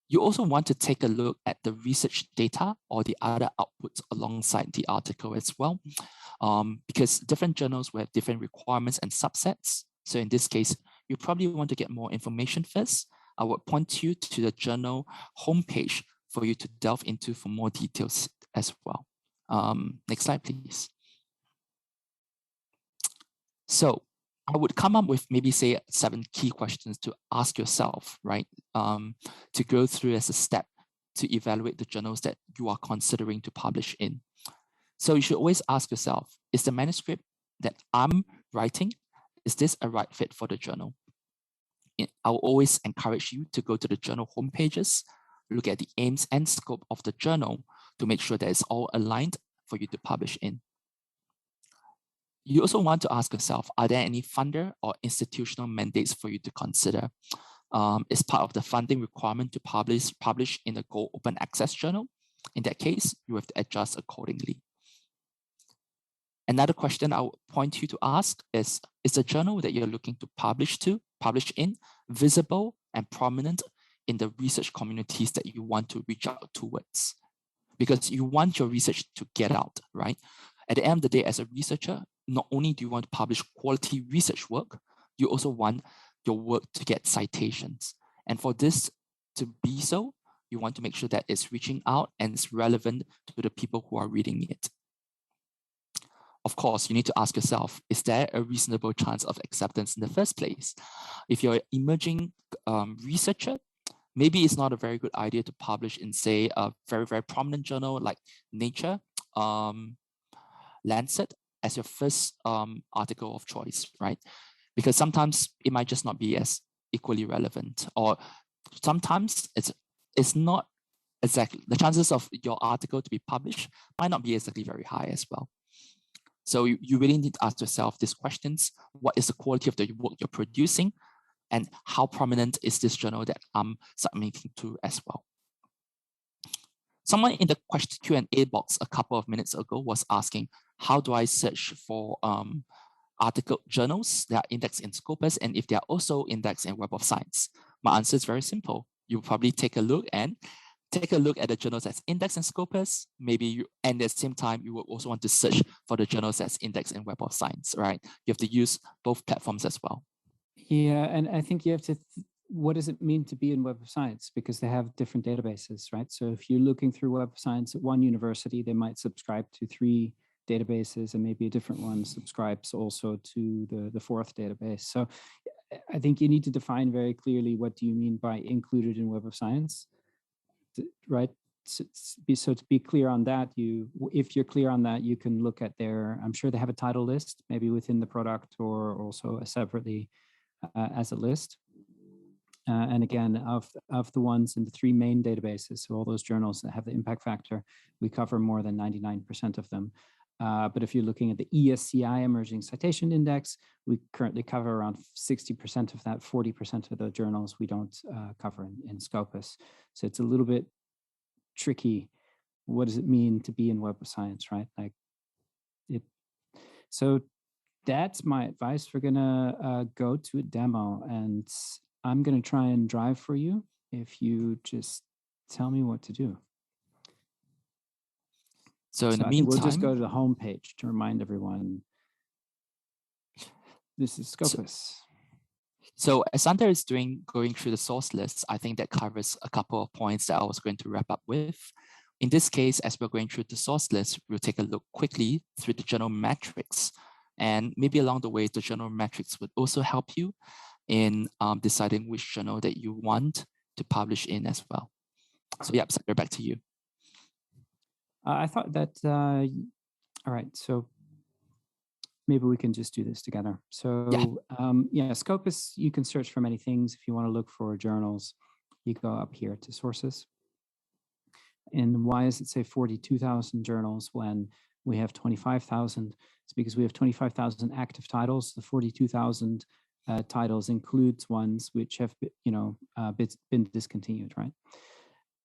Speaker 3: You also want to take a look at the research data or the other outputs alongside the article as well, because different journals will have different requirements and subsets. So in this case, you probably want to get more information first. I would point you to the journal homepage for you to delve into for more details as well. Next slide, please. So I would come up with maybe say 7 key questions to ask yourself, right? To go through as a step to evaluate the journals that you are considering to publish in. So you should always ask yourself, is the manuscript that I'm writing, is this a right fit for the journal? I will always encourage you to go to the journal homepages, look at the aims and scope of the journal to make sure that it's all aligned for you to publish in. You also want to ask yourself, are there any funder or institutional mandates for you to consider? Is part of the funding requirement to publish in the Go Open Access journal? In that case, you have to adjust accordingly. Another question I would point you to ask is the journal that you're looking to publish in visible and prominent in the research communities that you want to reach out towards? Because you want your research to get out, right? At the end of the day, as a researcher, not only do you want to publish quality research work, you also want your work to get citations. And for this to be so, you want to make sure that it's reaching out and it's relevant to the people who are reading it. Of course, you need to ask yourself, is there a reasonable chance of acceptance in the first place? If you're an emerging researcher, maybe it's not a very good idea to publish in, say, a very, very prominent journal like Nature, Lancet, as your first article of choice, right? Because sometimes it might just not be as equally relevant, or sometimes it's not exactly. The chances of your article to be published might not be exactly very high as well. So you really need to ask yourself these questions. What is the quality of the work you're producing? And how prominent is this journal that I'm submitting to as well? Someone in the question Q&A box a couple of minutes ago was asking, how do I search for article journals that are indexed in Scopus, and if they are also indexed in Web of Science? My answer is very simple. You probably take a look at the journals that's indexed in Scopus. Maybe and at the same time, you will also want to search for the journals that's indexed in Web of Science, right? You have to use both platforms as well.
Speaker 2: Yeah, and I think you have to, what does it mean to be in Web of Science? Because they have different databases, right? So if you're looking through Web of Science at one university, they might subscribe to 3 databases, and maybe a different one subscribes also to the 4th database. So I think you need to define very clearly, what do you mean by included in Web of Science, right? So to be clear on that, if you're clear on that, you can look at their, I'm sure they have a title list, maybe within the product or also separately as a list. And again, of the ones in the 3 main databases, so all those journals that have the impact factor, we cover more than 99% of them. But if you're looking at the ESCI Emerging Citation Index, we currently cover around 60% of that. 40% of the journals we don't cover in Scopus. So it's a little bit tricky. What does it mean to be in Web of Science, right? So that's my advice. We're gonna go to a demo, and I'm gonna try and drive for you if you just tell me what to do.
Speaker 3: So in the meantime,
Speaker 2: we'll just go to the home page to remind everyone. This is Scopus.
Speaker 3: So as Sander is going through the source lists, I think that covers a couple of points that I was going to wrap up with. In this case, as we're going through the source list, we'll take a look quickly through the journal metrics. And maybe along the way, the journal metrics would also help you in deciding which journal that you want to publish in as well. So yeah, Sander, back to you.
Speaker 2: I thought that, all right, so maybe we can just do this together. So yeah, Scopus, you can search for many things. If you want to look for journals, you go up here to sources. And why does it say 42,000 journals when we have 25,000? It's because we have 25,000 active titles. The 42,000 titles includes ones which have been discontinued, right?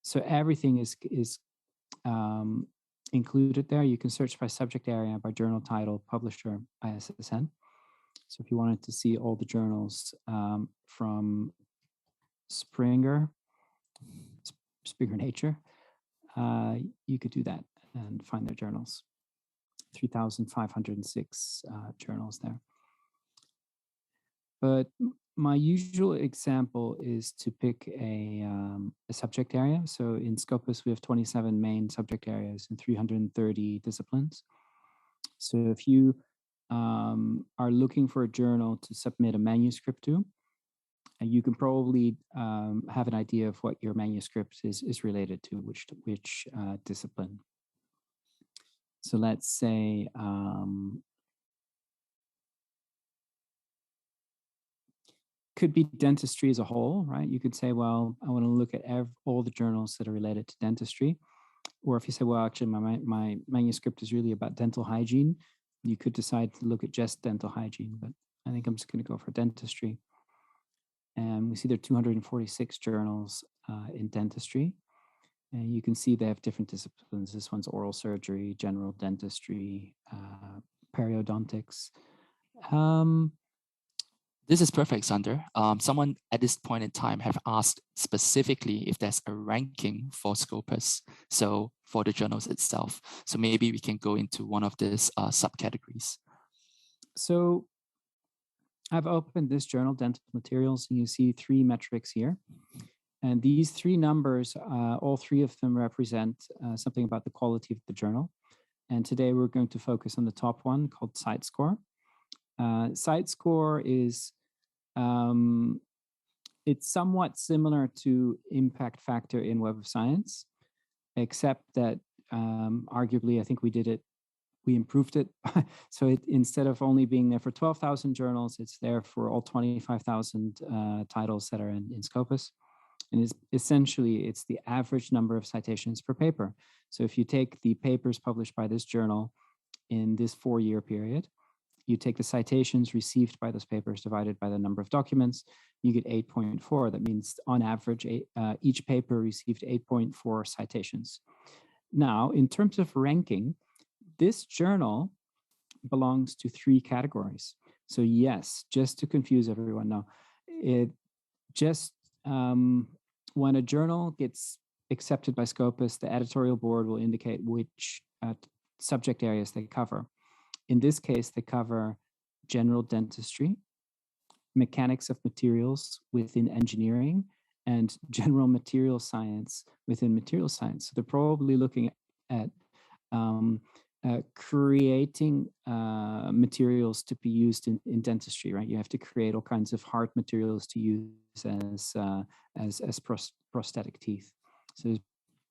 Speaker 2: So everything is included there. You can search by subject area, by journal title, publisher, ISSN. So if you wanted to see all the journals from Springer Nature, you could do that and find their journals. 3,506 journals there. But my usual example is to pick a subject area. So in Scopus, we have 27 main subject areas and 330 disciplines. So if you are looking for a journal to submit a manuscript to, you can probably have an idea of what your manuscript is related to, which discipline. So let's say could be dentistry as a whole, right? You could say, well, I want to look at all the journals that are related to dentistry. Or if you say, well, actually, my manuscript is really about dental hygiene, you could decide to look at just dental hygiene, but I think I'm just going to go for dentistry. And we see there are 246 journals in dentistry. And you can see they have different disciplines. This one's oral surgery, general dentistry, periodontics.
Speaker 3: This is perfect, Sander. Someone at this point in time have asked specifically if there's a ranking for Scopus, so for the journals itself. So maybe we can go into one of these subcategories.
Speaker 2: So I've opened this journal, Dental Materials, and you see 3 metrics here. And these 3 numbers, all 3 of them represent something about the quality of the journal. And today we're going to focus on the top one called Site Score. Site Score is, it's somewhat similar to impact factor in Web of Science, except that arguably, I think we improved it. So instead of only being there for 12,000 journals, it's there for all 25,000 titles that are in Scopus. And it's the average number of citations per paper. So if you take the papers published by this journal in this 4-year period, you take the citations received by those papers divided by the number of documents, you get 8.4. That means on average, each paper received 8.4 citations. Now, in terms of ranking, this journal belongs to 3 categories. So yes, just to confuse everyone now, when a journal gets accepted by Scopus, the editorial board will indicate which subject areas they cover. In this case, they cover general dentistry, mechanics of materials within engineering, and general material science within material science. So they're probably looking at creating materials to be used in dentistry, right? You have to create all kinds of hard materials to use as prosthetic teeth. So there's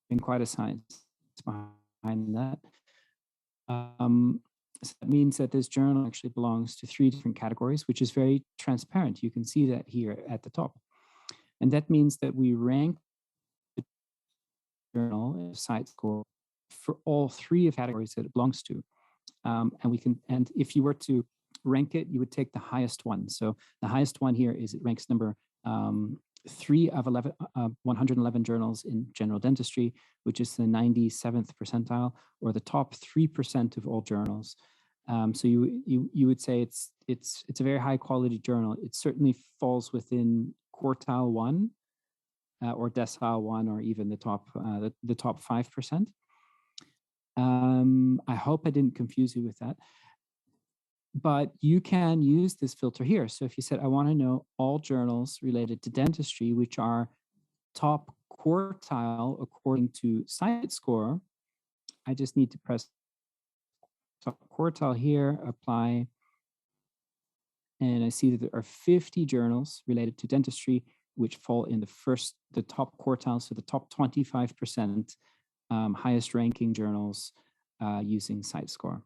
Speaker 2: been quite a science behind that. So that means that this journal actually belongs to 3 different categories, which is very transparent. You can see that here at the top. And that means that we rank the journal site score for all 3 of categories that it belongs to. And if you were to rank it, you would take the highest one. So the highest one here is it ranks number 3 of 111 journals in general dentistry, which is the 97th percentile, or the top 3% of all journals. So you would say it's a very high quality journal. It certainly falls within quartile 1 or decile 1, or even the top 5%. I hope I didn't confuse you with that. But you can use this filter here. So if you said, I want to know all journals related to dentistry, which are top quartile according to site score, I just need to press top quartile here, apply. And I see that there are 50 journals related to dentistry, which fall in the top quartile, so the top 25% highest ranking journals using site score.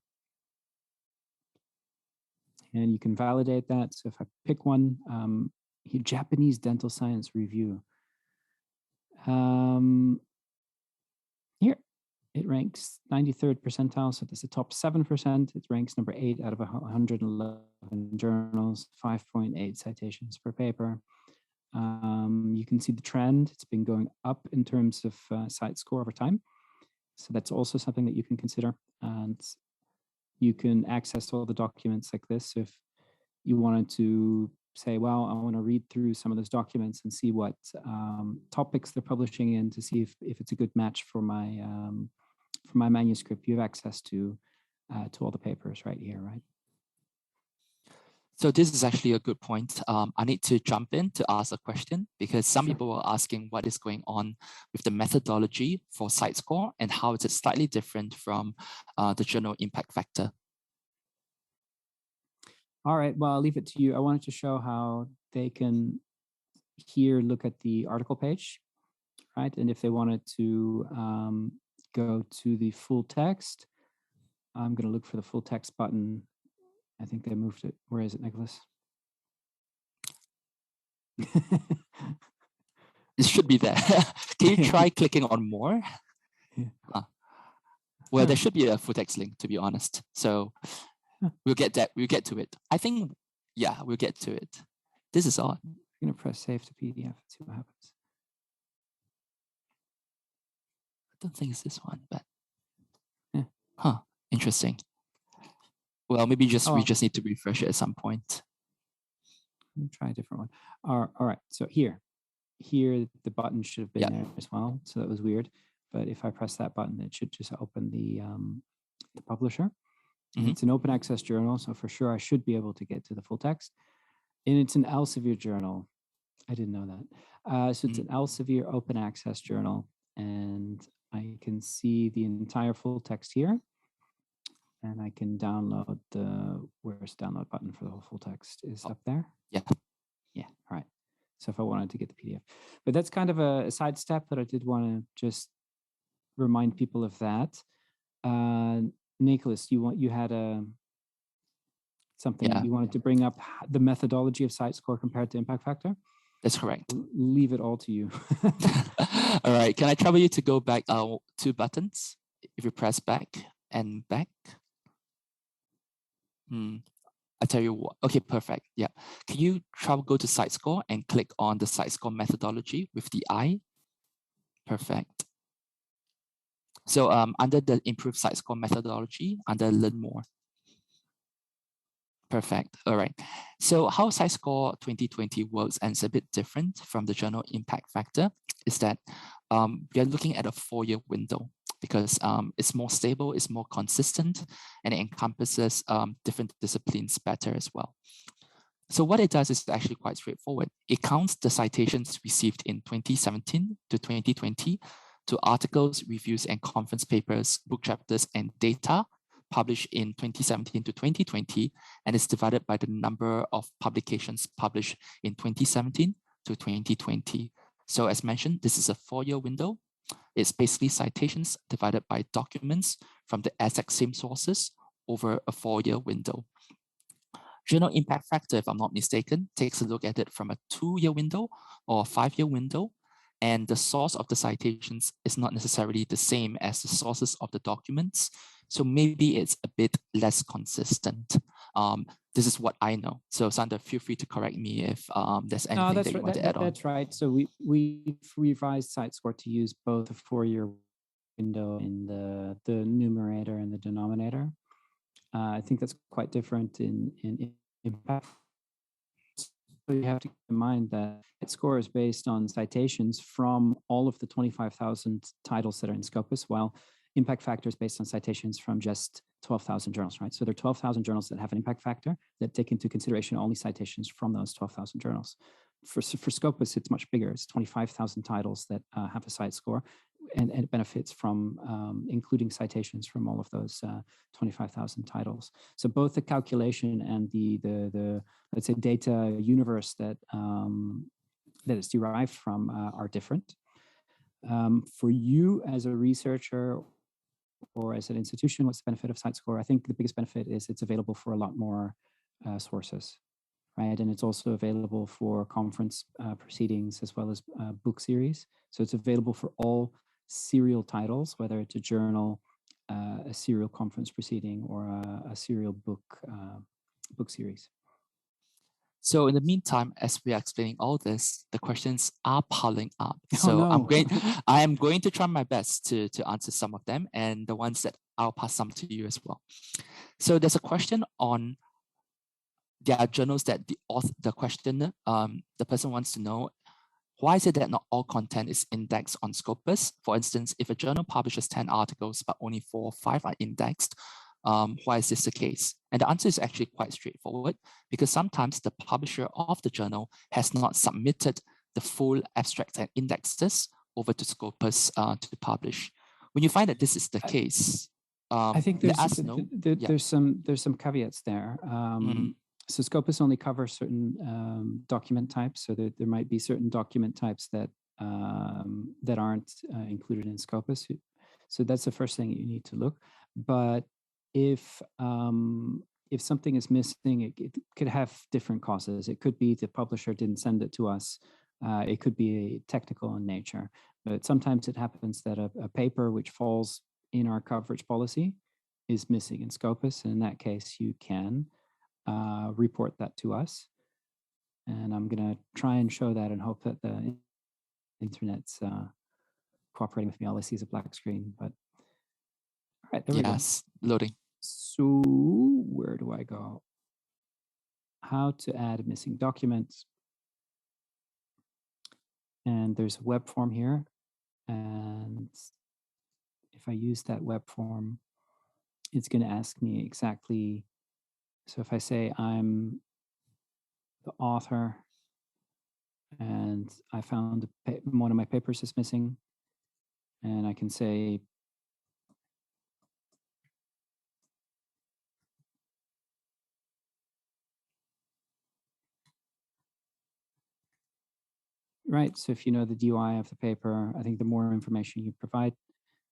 Speaker 2: And you can validate that. So if I pick one, here, Japanese Dental Science Review. Here, it ranks 93rd percentile, so that's the top 7%. It ranks number 8 out of 111 journals, 5.8 citations per paper. You can see the trend. It's been going up in terms of site score over time. So that's also something that you can consider. And you can access all the documents like this. So if you wanted to say, well, I want to read through some of those documents and see what topics they're publishing in to see if it's a good match for my manuscript, you have access to all the papers right here, right?
Speaker 3: So this is actually a good point. I need to jump in to ask a question, because some people are asking what is going on with the methodology for site score and how is it slightly different from the journal impact factor.
Speaker 2: All right, well, I'll leave it to you. I wanted to show how they can here look at the article page, right? And if they wanted to go to the full text, I'm going to look for the full text button. I think they moved it. Where is it, Nicholas?
Speaker 3: It should be there. Can you try clicking on more?
Speaker 2: Yeah.
Speaker 3: Well, there should be a full text link, to be honest. So we'll get that. We'll get to it. I think, yeah, we'll get to it. This is odd.
Speaker 2: I'm going to press save to PDF and see what happens.
Speaker 3: I don't think it's this one, but
Speaker 2: yeah.
Speaker 3: Huh, interesting. Well, maybe we just need to refresh it at some point.
Speaker 2: Let me try a different one. All right. So here the button should have been there as well. So that was weird. But if I press that button, it should just open the publisher. Mm-hmm. It's an open access journal, so for sure I should be able to get to the full text. And it's an Elsevier journal. I didn't know that. So it's an Elsevier open access journal, and I can see the entire full text here. And I can download where's the download button for the whole full text is up there.
Speaker 3: Yeah.
Speaker 2: Yeah. All right. So if I wanted to get the PDF, but that's kind of a side step, but I did want to just remind people of that. Nicholas, you had something you wanted to bring up, the methodology of site score compared to impact factor.
Speaker 3: That's correct.
Speaker 2: Leave it all to you.
Speaker 3: All right. Can I trouble you to go back 2 buttons? If you press back and back. I tell you what. Okay, perfect. Yeah. Can you go to site score and click on the site score methodology with the eye? Perfect. So under the improved site score methodology, under learn more. Perfect. All right. So how site score 2020 works, and it's a bit different from the journal impact factor, is that we are looking at a 4-year window because it's more stable, it's more consistent, and it encompasses different disciplines better as well. So what it does is actually quite straightforward. It counts the citations received in 2017 to 2020 to articles, reviews, and conference papers, book chapters, and data published in 2017 to 2020, and is divided by the number of publications published in 2017 to 2020. So as mentioned, this is a 4-year window. It's basically citations divided by documents from the exact same sources over a 4-year window. Journal impact factor, if I'm not mistaken, takes a look at it from a 2-year window or a 5-year window, and the source of the citations is not necessarily the same as the sources of the documents. So maybe it's a bit less consistent. This is what I know. So Sander, feel free to correct me if there's anything that you want to add on.
Speaker 2: That's right. So we've revised site score to use both a 4-year window in the numerator and the denominator. I think that's quite different in impact. So you have to keep in mind that site score is based on citations from all of the 25,000 titles that are in Scopus, while impact factor is based on citations from just 12,000 journals, right? So there are 12,000 journals that have an impact factor that take into consideration only citations from those 12,000 journals. For Scopus, it's much bigger. It's 25,000 titles that have a site score, and it benefits from including citations from all of those 25,000 titles. So both the calculation and the let's say data universe that that is derived from are different. For you as a researcher or as an institution, what's the benefit of site score? I think the biggest benefit is it's available for a lot more sources, right? And it's also available for conference proceedings as well as book series. So it's available for all serial titles, whether it's a journal, a serial conference proceeding, or a serial book series.
Speaker 3: So in the meantime, as we are explaining all this, the questions are piling up. I am going to try my best to answer some of them, and the ones that I'll pass some to you as well. So there's a question on there are journals that the questioner, the person wants to know, why is it that not all content is indexed on Scopus? For instance, if a journal publishes 10 articles, but only 4 or 5 are indexed, why is this the case? And the answer is actually quite straightforward, because sometimes the publisher of the journal has not submitted the full abstract and indexes over to Scopus to publish. When you find that this is the case,
Speaker 2: I think there's some caveats there. So Scopus only covers certain document types, so there might be certain document types that that aren't included in Scopus. So that's the first thing you need to look. But if something is missing, it could have different causes. It could be the publisher didn't send it to us. It could be technical in nature. But sometimes it happens that a paper which falls in our coverage policy is missing in Scopus. And in that case, you can report that to us. And I'm going to try and show that and hope that the internet's cooperating with me. All I see is a black screen. But all right, there we go.
Speaker 3: Yes, loading.
Speaker 2: So where do I go? How to add missing documents. And there's a web form here. And if I use that web form, it's going to ask me exactly. So if I say I'm the author and I found one of my papers is missing, and I can say right. So if you know the DOI of the paper, I think the more information you provide,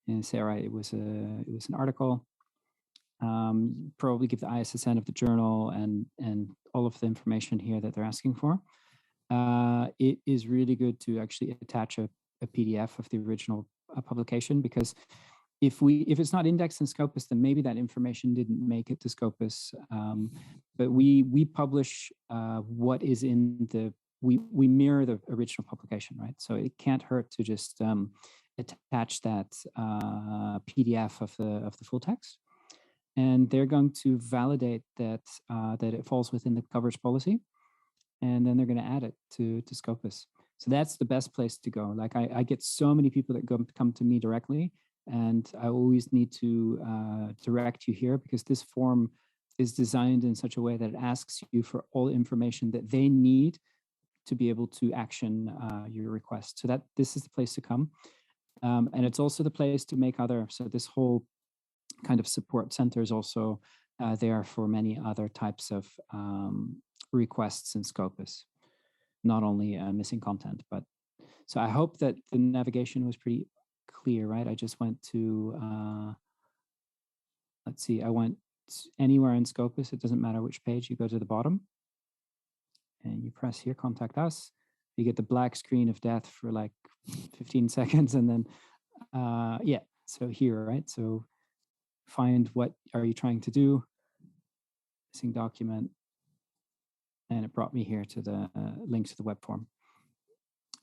Speaker 2: and say, all right, it was an article. Probably give the ISSN of the journal and all of the information here that they're asking for. it is really good to actually attach a PDF of the original publication, because if it's not indexed in Scopus, then maybe that information didn't make it to Scopus. But we publish what is in the we mirror the original publication, right? So it can't hurt to just attach that PDF of the full text, and they're going to validate that that it falls within the coverage policy, and then they're going to add it to Scopus. So that's the best place to go. Like I get so many people that come to me directly, and I always need to direct you here, because this form is designed in such a way that it asks you for all information that they need to be able to action your request. So that this is the place to come. And it's also the place to make other, so this whole kind of support center is also there for many other types of requests in Scopus, not only missing content. But so I hope that the navigation was pretty clear, right? I just went to, let's see, I went anywhere in Scopus, it doesn't matter which page, you go to the bottom and you press here, contact us. You get the black screen of death for like 15 seconds. And then, yeah, so here, right? So find what are you trying to do, missing document. And it brought me here to the link to the web form.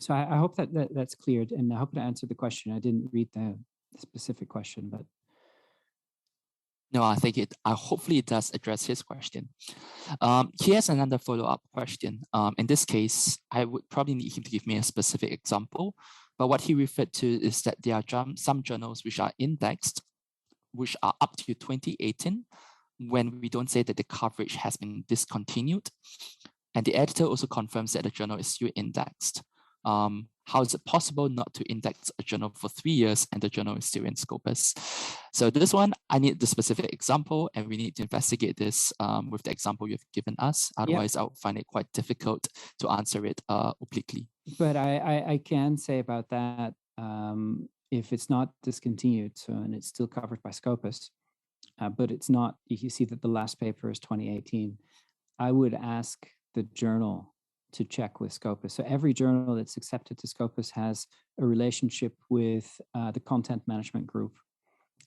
Speaker 2: So I hope that's cleared, and I hope it answered the question. I didn't read the specific question, but.
Speaker 3: No, I think hopefully it does address his question. He has another follow-up question. In this case, I would probably need him to give me a specific example, but what he referred to is that there are some journals which are indexed, which are up to 2018, when we don't say that the coverage has been discontinued. And the editor also confirms that the journal is still indexed. How is it possible not to index a journal for 3 years and the journal is still in Scopus? So this one, I need the specific example, and we need to investigate this with the example you've given us. Otherwise, I would find it quite difficult to answer it obliquely.
Speaker 2: But I can say about that, if it's not discontinued, so and it's still covered by Scopus, but it's not, you see that the last paper is 2018, I would ask the journal to check with Scopus. So every journal that's accepted to Scopus has a relationship with the content management group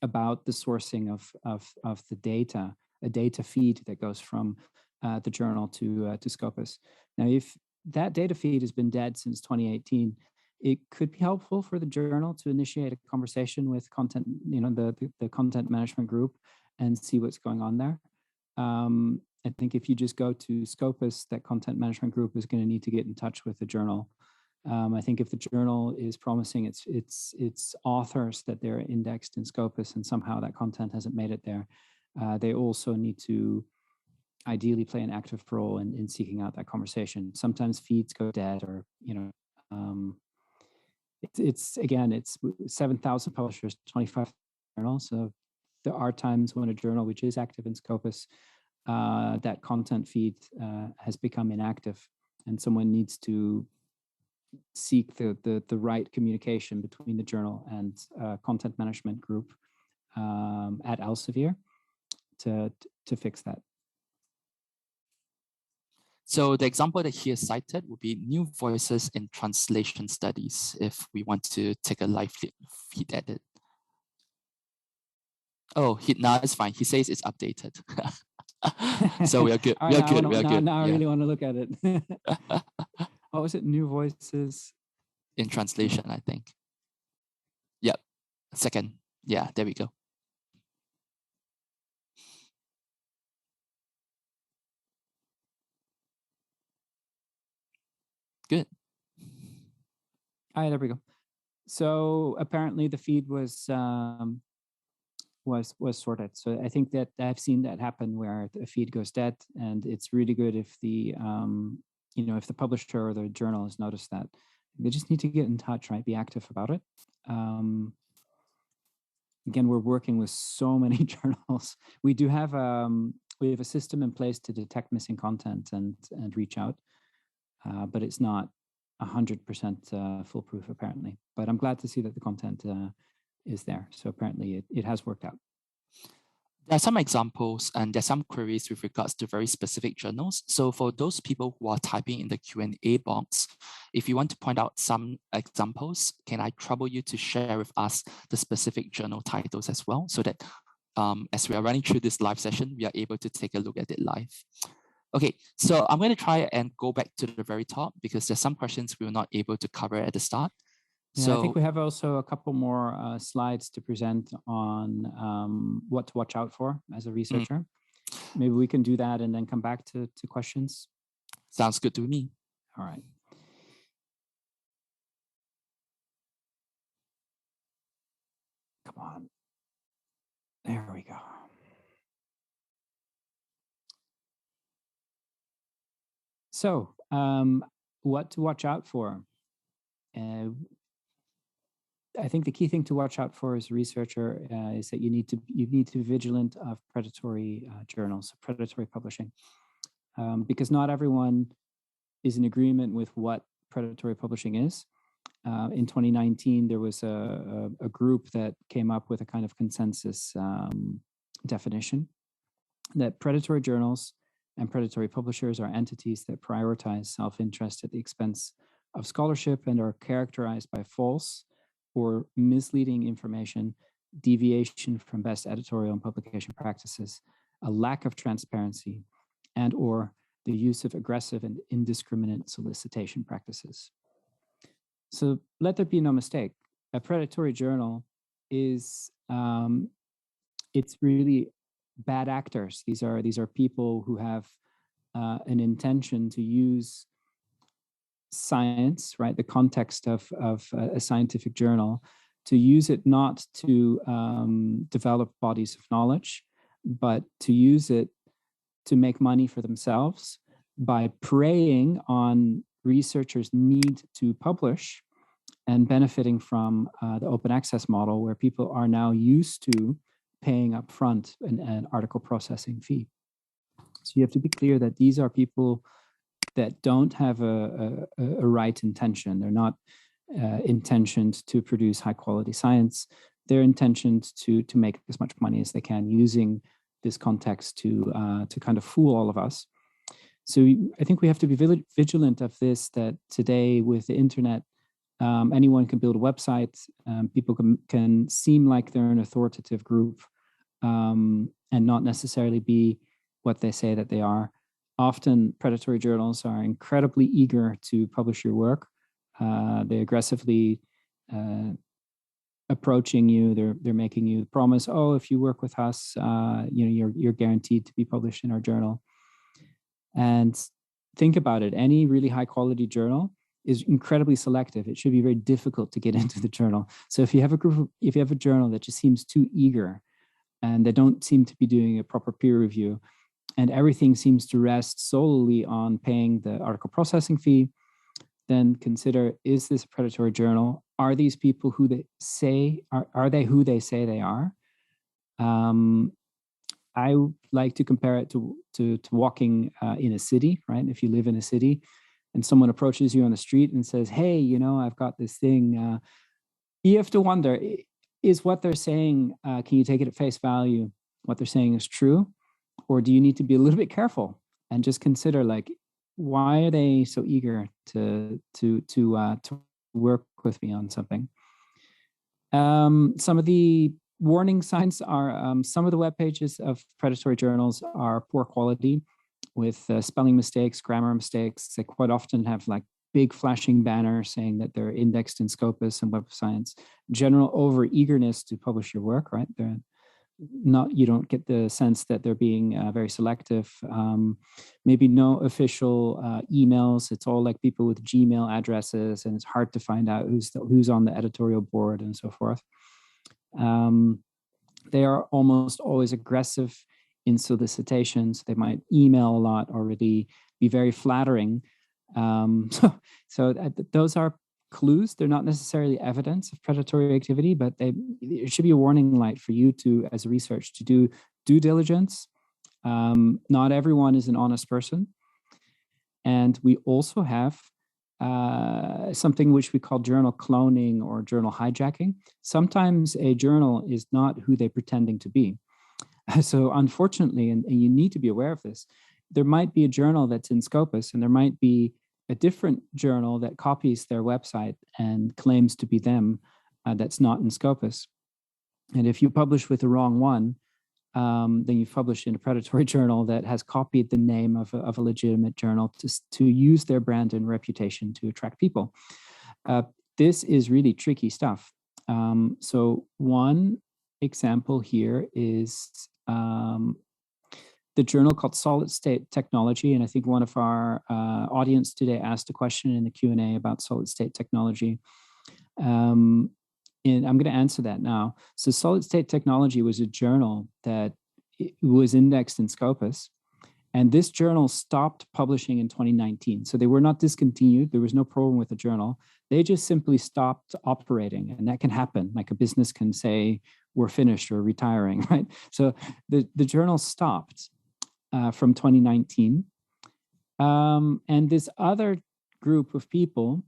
Speaker 2: about the sourcing of the data, a data feed that goes from the journal to Scopus. Now, if that data feed has been dead since 2018, it could be helpful for the journal to initiate a conversation with content, the content management group, and see what's going on there. I think if you just go to Scopus, that content management group is going to need to get in touch with the journal. I think if the journal is promising its authors that they're indexed in Scopus and somehow that content hasn't made it there, they also need to ideally play an active role in seeking out that conversation. Sometimes feeds go dead, or it's 7,000 publishers, 25 journals. So there are times when a journal which is active in Scopus, that content feed has become inactive, and someone needs to seek the right communication between the journal and content management group at Elsevier to fix that.
Speaker 3: So the example that he has cited would be new voices in translation studies, if we want to take a live feed edit. Oh, now it's fine. He says it's updated. So we are good. We are good. We are good.
Speaker 2: Now I really want to look at it. What was it? New voices
Speaker 3: in translation, I think. Yep. Second. Yeah, there we go. Good.
Speaker 2: All right, there we go. So apparently the feed was sorted. So I think that I've seen that happen where a feed goes dead, and it's really good if the if the publisher or the journal has noticed that. They just need to get in touch, right? Be active about it. Again, we're working with so many journals. We do have we have a system in place to detect missing content and reach out, but it's not 100% foolproof apparently. But I'm glad to see that the content is there. So apparently it has worked out.
Speaker 3: There are some examples and there's some queries with regards to very specific journals. So for those people who are typing in the Q&A box, if you want to point out some examples, can I trouble you to share with us the specific journal titles as well, so that as we are running through this live session, we are able to take a look at it live. Okay, so I'm going to try and go back to the very top because there's some questions we were not able to cover at the start.
Speaker 2: Yeah, so I think we have also a couple more slides to present on what to watch out for as a researcher. Maybe we can do that and then come back to questions.
Speaker 3: Sounds good to me.
Speaker 2: All right. Come on. There we go. So, what to watch out for? I think the key thing to watch out for as a researcher is that you need to be vigilant of predatory journals, predatory publishing, because not everyone is in agreement with what predatory publishing is. In 2019, there was a group that came up with a kind of consensus definition that predatory journals and predatory publishers are entities that prioritize self-interest at the expense of scholarship and are characterized by false or misleading information, deviation from best editorial and publication practices, a lack of transparency, and or the use of aggressive and indiscriminate solicitation practices. So let there be no mistake, a predatory journal is, it's really bad actors. These are people who have an intention to use science, right, the context of a scientific journal, to use it not to develop bodies of knowledge, but to use it to make money for themselves by preying on researchers' need to publish and benefiting from the open access model, where people are now used to paying upfront an article processing fee. So you have to be clear that these are people that don't have a right intention. They're not intentioned to produce high quality science. They're intentioned to make as much money as they can using this context to kind of fool all of us. So I think we have to be vigilant of this, that today with the internet, anyone can build a website. People can seem like they're an authoritative group and not necessarily be what they say that they are. Often predatory journals are incredibly eager to publish your work. They aggressively approaching you. They're making you promise, oh, if you work with us, you're guaranteed to be published in our journal. And think about it. Any really high quality journal is incredibly selective. It should be very difficult to get into the journal. So if you have a journal that just seems too eager and they don't seem to be doing a proper peer review, and everything seems to rest solely on paying the article processing fee, then consider, is this a predatory journal? Are these people who they say, are they who they say they are? I like to compare it to walking in a city, right? If you live in a city and someone approaches you on the street and says, hey, I've got this thing, you have to wonder, is what they're saying, can you take it at face value? What they're saying is true? Or do you need to be a little bit careful and just consider, like, why are they so eager to work with me on something? Some of the warning signs are some of the web pages of predatory journals are poor quality with spelling mistakes, grammar mistakes. They quite often have like big flashing banners saying that they're indexed in Scopus and Web of Science. General over eagerness to publish your work, right? You don't get the sense that they're being very selective. Maybe no official emails. It's all like people with Gmail addresses, and it's hard to find out who's on the editorial board and so forth. They are almost always aggressive in solicitations. They might email a lot or really be very flattering. So those are clues. They're not necessarily evidence of predatory activity, but it should be a warning light for you to, as a research, to do due diligence. Not everyone is an honest person. And we also have something which we call journal cloning or journal hijacking. Sometimes a journal is not who they're pretending to be. So unfortunately, and you need to be aware of this, there might be a journal that's in Scopus, and there might be a different journal that copies their website and claims to be them, that's not in Scopus. And if you publish with the wrong one, then you've published in a predatory journal that has copied the name of a legitimate journal to use their brand and reputation to attract people. This is really tricky stuff. So one example here is the journal called Solid State Technology. And I think one of our audience today asked a question in the Q&A about solid state technology. And I'm going to answer that now. So Solid State Technology was a journal that was indexed in Scopus. And this journal stopped publishing in 2019. So they were not discontinued. There was no problem with the journal. They just simply stopped operating. And that can happen. Like a business can say, we're finished or retiring, right? So the journal stopped from 2019. And this other group of people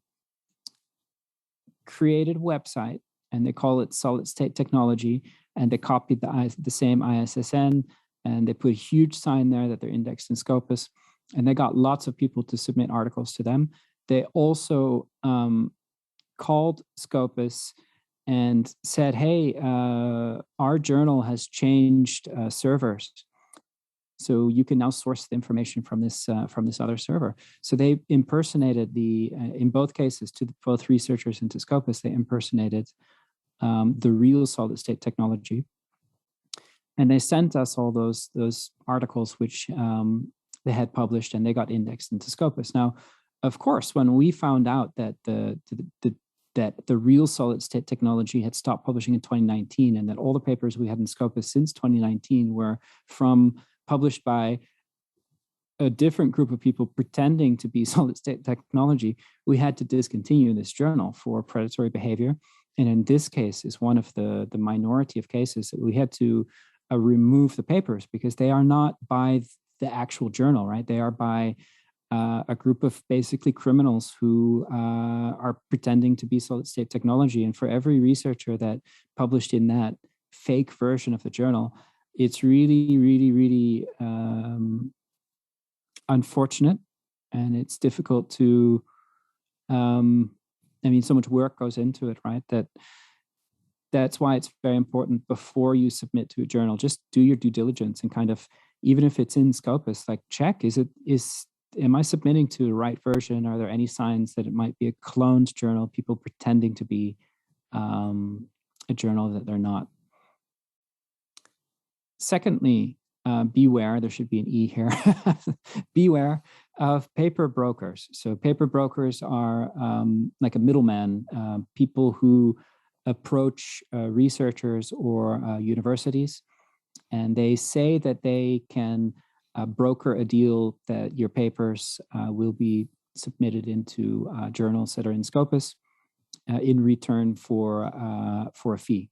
Speaker 2: created a website, and they call it Solid State Technology, and they copied the same ISSN, and they put a huge sign there that they're indexed in Scopus, and they got lots of people to submit articles to them. They also called Scopus and said, hey, our journal has changed servers, so you can now source the information from this other server. So they impersonated in both cases, to both researchers and to Scopus, they impersonated the real Solid State Technology. And they sent us all those articles which they had published, and they got indexed into Scopus. Now, of course, when we found out that the real Solid State Technology had stopped publishing in 2019, and that all the papers we had in Scopus since 2019 were published by a different group of people pretending to be Solid State Technology, we had to discontinue this journal for predatory behavior. And in this case, is one of the minority of cases that we had to remove the papers, because they are not by the actual journal, right? They are by a group of basically criminals who are pretending to be Solid State Technology. And for every researcher that published in that fake version of the journal, it's really, really, really unfortunate, and it's difficult to. So much work goes into it, right? That's why it's very important before you submit to a journal. Just do your due diligence and kind of, even if it's in Scopus, like check, am I submitting to the right version? Are there any signs that it might be a cloned journal, people pretending to be a journal that they're not? Secondly, beware, there should be an E here, beware of paper brokers. So paper brokers are like a middleman, people who approach researchers or universities, and they say that they can broker a deal that your papers will be submitted into journals that are in Scopus in return for a fee.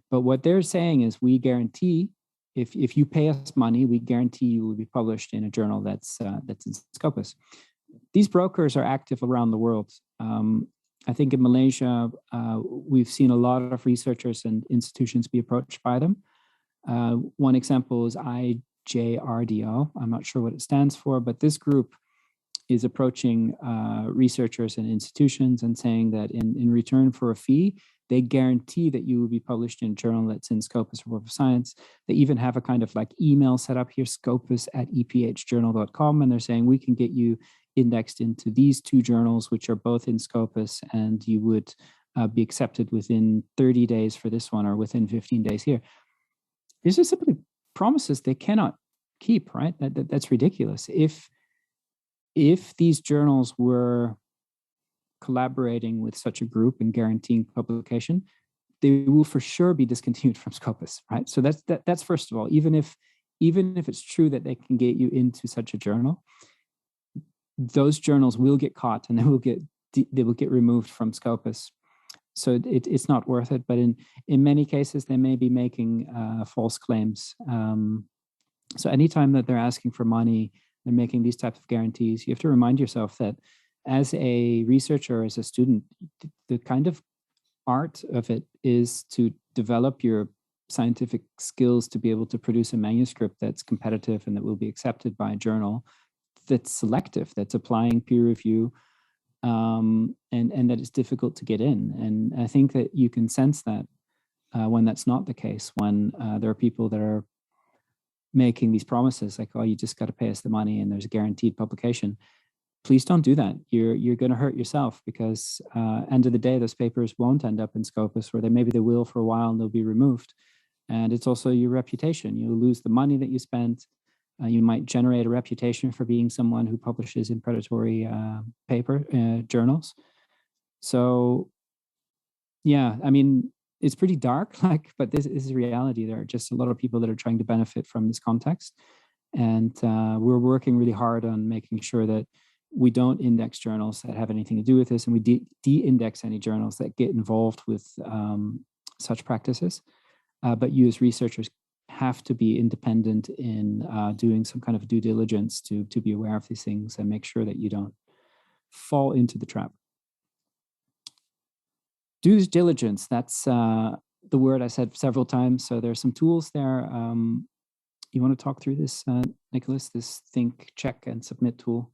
Speaker 2: But what they're saying is, we guarantee, if you pay us money, we guarantee you will be published in a journal that's in Scopus. These brokers are active around the world. I think in Malaysia, we've seen a lot of researchers and institutions be approached by them. One example is IJRDO. I'm not sure what it stands for, but this group is approaching researchers and institutions and saying that in return for a fee, they guarantee that you will be published in a journal that's in Scopus or Web of Science. They even have a kind of like email set up here, scopus@ephjournal.com, and they're saying, we can get you indexed into these two journals, which are both in Scopus, and you would be accepted within 30 days for this one, or within 15 days here. These are simply promises they cannot keep, right? That's ridiculous. If these journals were collaborating with such a group and guaranteeing publication, they will for sure be discontinued from Scopus, right? So that's first of all, even if it's true that they can get you into such a journal, those journals will get caught and they will get removed from Scopus. So it's not worth it. But in many cases, they may be making false claims. So anytime that they're asking for money, they're making these types of guarantees, you have to remind yourself that as a researcher, as a student, the kind of art of it is to develop your scientific skills to be able to produce a manuscript that's competitive and that will be accepted by a journal, that's selective, that's applying peer review, and that it's difficult to get in. And I think that you can sense that when that's not the case, when there are people that are making these promises like, oh, you just got to pay us the money and there's a guaranteed publication. Please don't do that. You're going to hurt yourself, because end of the day, those papers won't end up in Scopus, or maybe they will for a while and they'll be removed. And it's also your reputation. You'll lose the money that you spent. You might generate a reputation for being someone who publishes in predatory journals. So, yeah, I mean, it's pretty dark, but this is reality. There are just a lot of people that are trying to benefit from this context. And we're working really hard on making sure that we don't index journals that have anything to do with this, and we de-index any journals that get involved with such practices. But you as researchers have to be independent in doing some kind of due diligence to be aware of these things and make sure that you don't fall into the trap. Due diligence, that's the word I said several times. So there's some tools there. You want to talk through this, Nicholas, this think, check, and submit tool?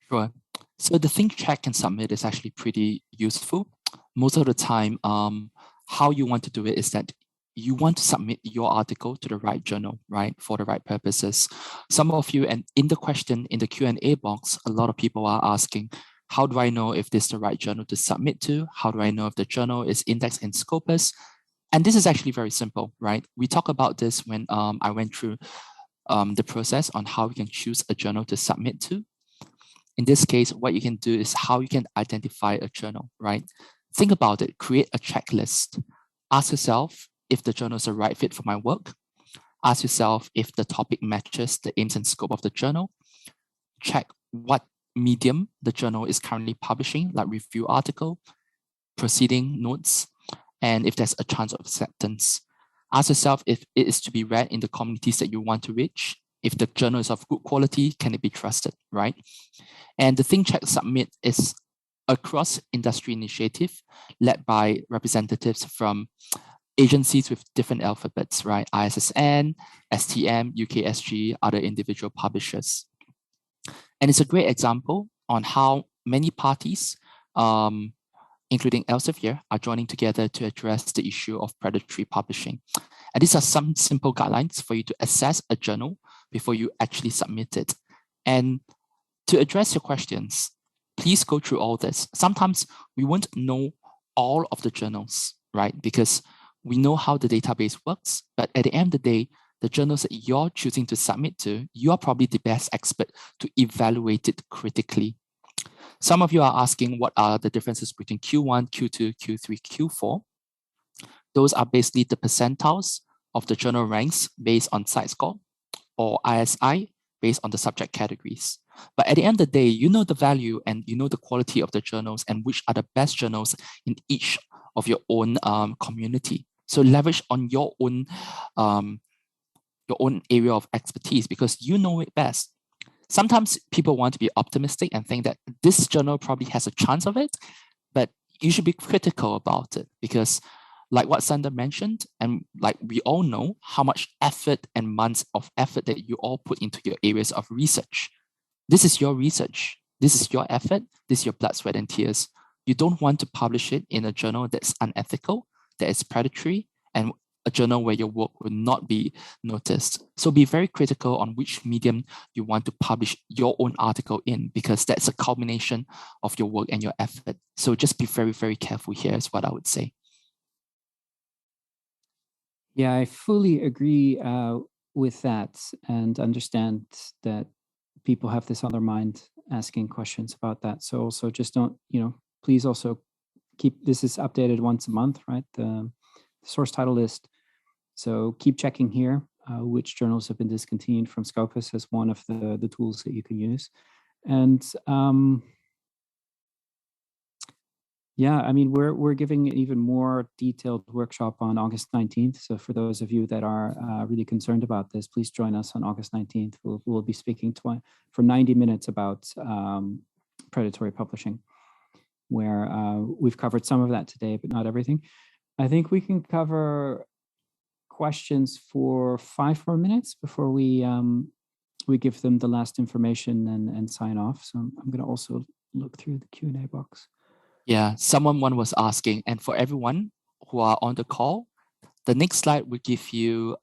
Speaker 3: Sure. So the think, check, and submit is actually pretty useful. Most of the time, how you want to do it is that you want to submit your article to the right journal, right, for the right purposes. Some of you, and in the question, in the Q&A box, a lot of people are asking, how do I know if this is the right journal to submit to? How do I know if the journal is indexed in Scopus? And this is actually very simple, right? We talked about this when I went through the process on how you can choose a journal to submit to. In this case, what you can do is how you can identify a journal, right? Think about it, create a checklist. Ask yourself if the journal is the right fit for my work. Ask yourself if the topic matches the aims and scope of the journal. Check what medium the journal is currently publishing, like review article, proceeding notes, and if there's a chance of acceptance. Ask yourself if it is to be read in the communities that you want to reach. If the journal is of good quality, can it be trusted, right? And the Think, Check, Submit is a cross-industry initiative led by representatives from agencies with different alphabets, right? ISSN, STM, UKSG, other individual publishers. And it's a great example on how many parties, including Elsevier, are joining together to address the issue of predatory publishing. And these are some simple guidelines for you to assess a journal before you actually submit it. And to address your questions, please go through all this. Sometimes we won't know all of the journals, right? Because we know how the database works, but at the end of the day, the journals that you're choosing to submit to, you're probably the best expert to evaluate it critically. Some of you are asking what are the differences between Q1, Q2, Q3, Q4. Those are basically the percentiles of the journal ranks based on site score, or ISI based on the subject categories. But at the end of the day, you know the value and you know the quality of the journals and which are the best journals in each of your own community. So leverage on your own area of expertise because you know it best. Sometimes people want to be optimistic and think that this journal probably has a chance of it, but you should be critical about it because like what Sander mentioned, and like we all know how much effort and months of effort that you all put into your areas of research. This is your research. This is your effort. This is your blood, sweat, and tears. You don't want to publish it in a journal that's unethical, that is predatory, and a journal where your work will not be noticed. So be very critical on which medium you want to publish your own article in, because that's a culmination of your work and your effort. So just be very, very careful here is what I would say.
Speaker 2: Yeah, I fully agree with that and understand that people have this on their mind asking questions about that. So also just don't, please also keep, this is updated once a month, right? The source title list. So keep checking here which journals have been discontinued from Scopus as one of the tools that you can use. And yeah, I mean, we're giving an even more detailed workshop on August 19th. So for those of you that are really concerned about this, please join us on August 19th. We'll be speaking for 90 minutes about predatory publishing, where we've covered some of that today, but not everything. I think we can cover questions for 5 more minutes before we give them the last information and sign off. So I'm going to also look through the Q&A box.
Speaker 3: Yeah, one was asking, and for everyone who are on the call, the next slide will give you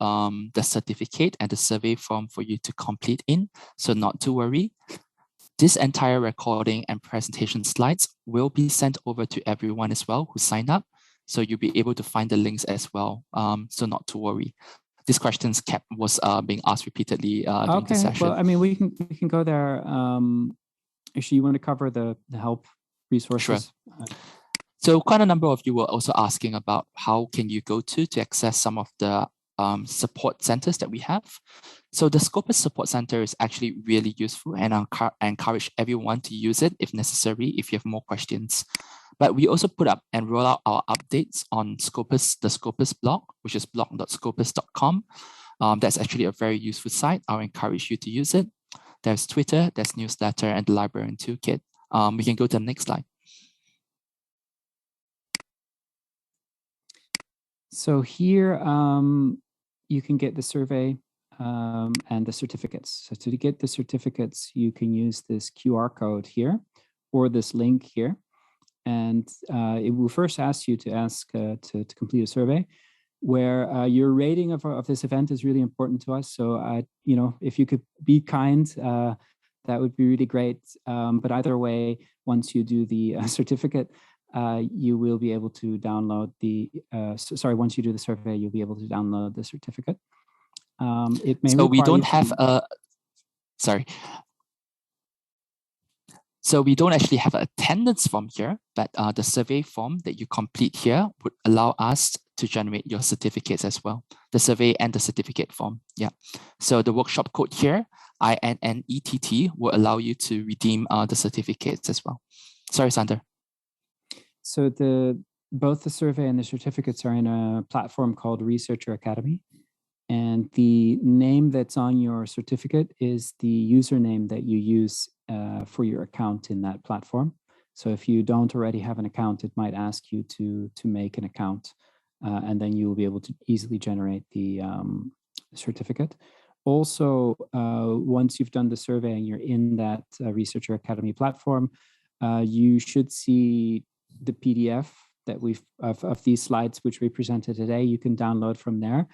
Speaker 3: the certificate and the survey form for you to complete in, so not to worry. This entire recording and presentation slides will be sent over to everyone as well who signed up, so you'll be able to find the links as well, so not to worry. These questions was being asked repeatedly during the session.
Speaker 2: Well, I mean, we can go there. Actually, you want to cover the help resources?
Speaker 3: Sure. So quite a number of you were also asking about how can you go to access some of the support centers that we have. So the Scopus Support Center is actually really useful, and I encourage everyone to use it if necessary, if you have more questions. But we also put up and roll out our updates on Scopus, the Scopus blog, which is blog.scopus.com. That's actually a very useful site. I'll encourage you to use it. There's Twitter, there's newsletter, and the librarian toolkit. We can go to the next slide.
Speaker 2: So here you can get the survey and the certificates. So to get the certificates, you can use this QR code here or this link here. And it will first ask you to complete a survey where your rating of this event is really important to us. So, if you could be kind, that would be really great. But either way, once you do the certificate, you will be able to download once you do the survey, you'll be able to download the certificate. It may
Speaker 3: so we don't have So we don't actually have an attendance form here, but the survey form that you complete here would allow us to generate your certificates as well. The survey and the certificate form, yeah. So the workshop code here, INNETT, will allow you to redeem the certificates as well. Sorry, Sander.
Speaker 2: So both the survey and the certificates are in a platform called Researcher Academy. And the name that's on your certificate is the username that you use for your account in that platform. So if you don't already have an account, it might ask you to make an account, and then you will be able to easily generate the certificate. Also, once you've done the survey and you're in that Researcher Academy platform, you should see the PDF that of these slides which we presented today. You can download from there.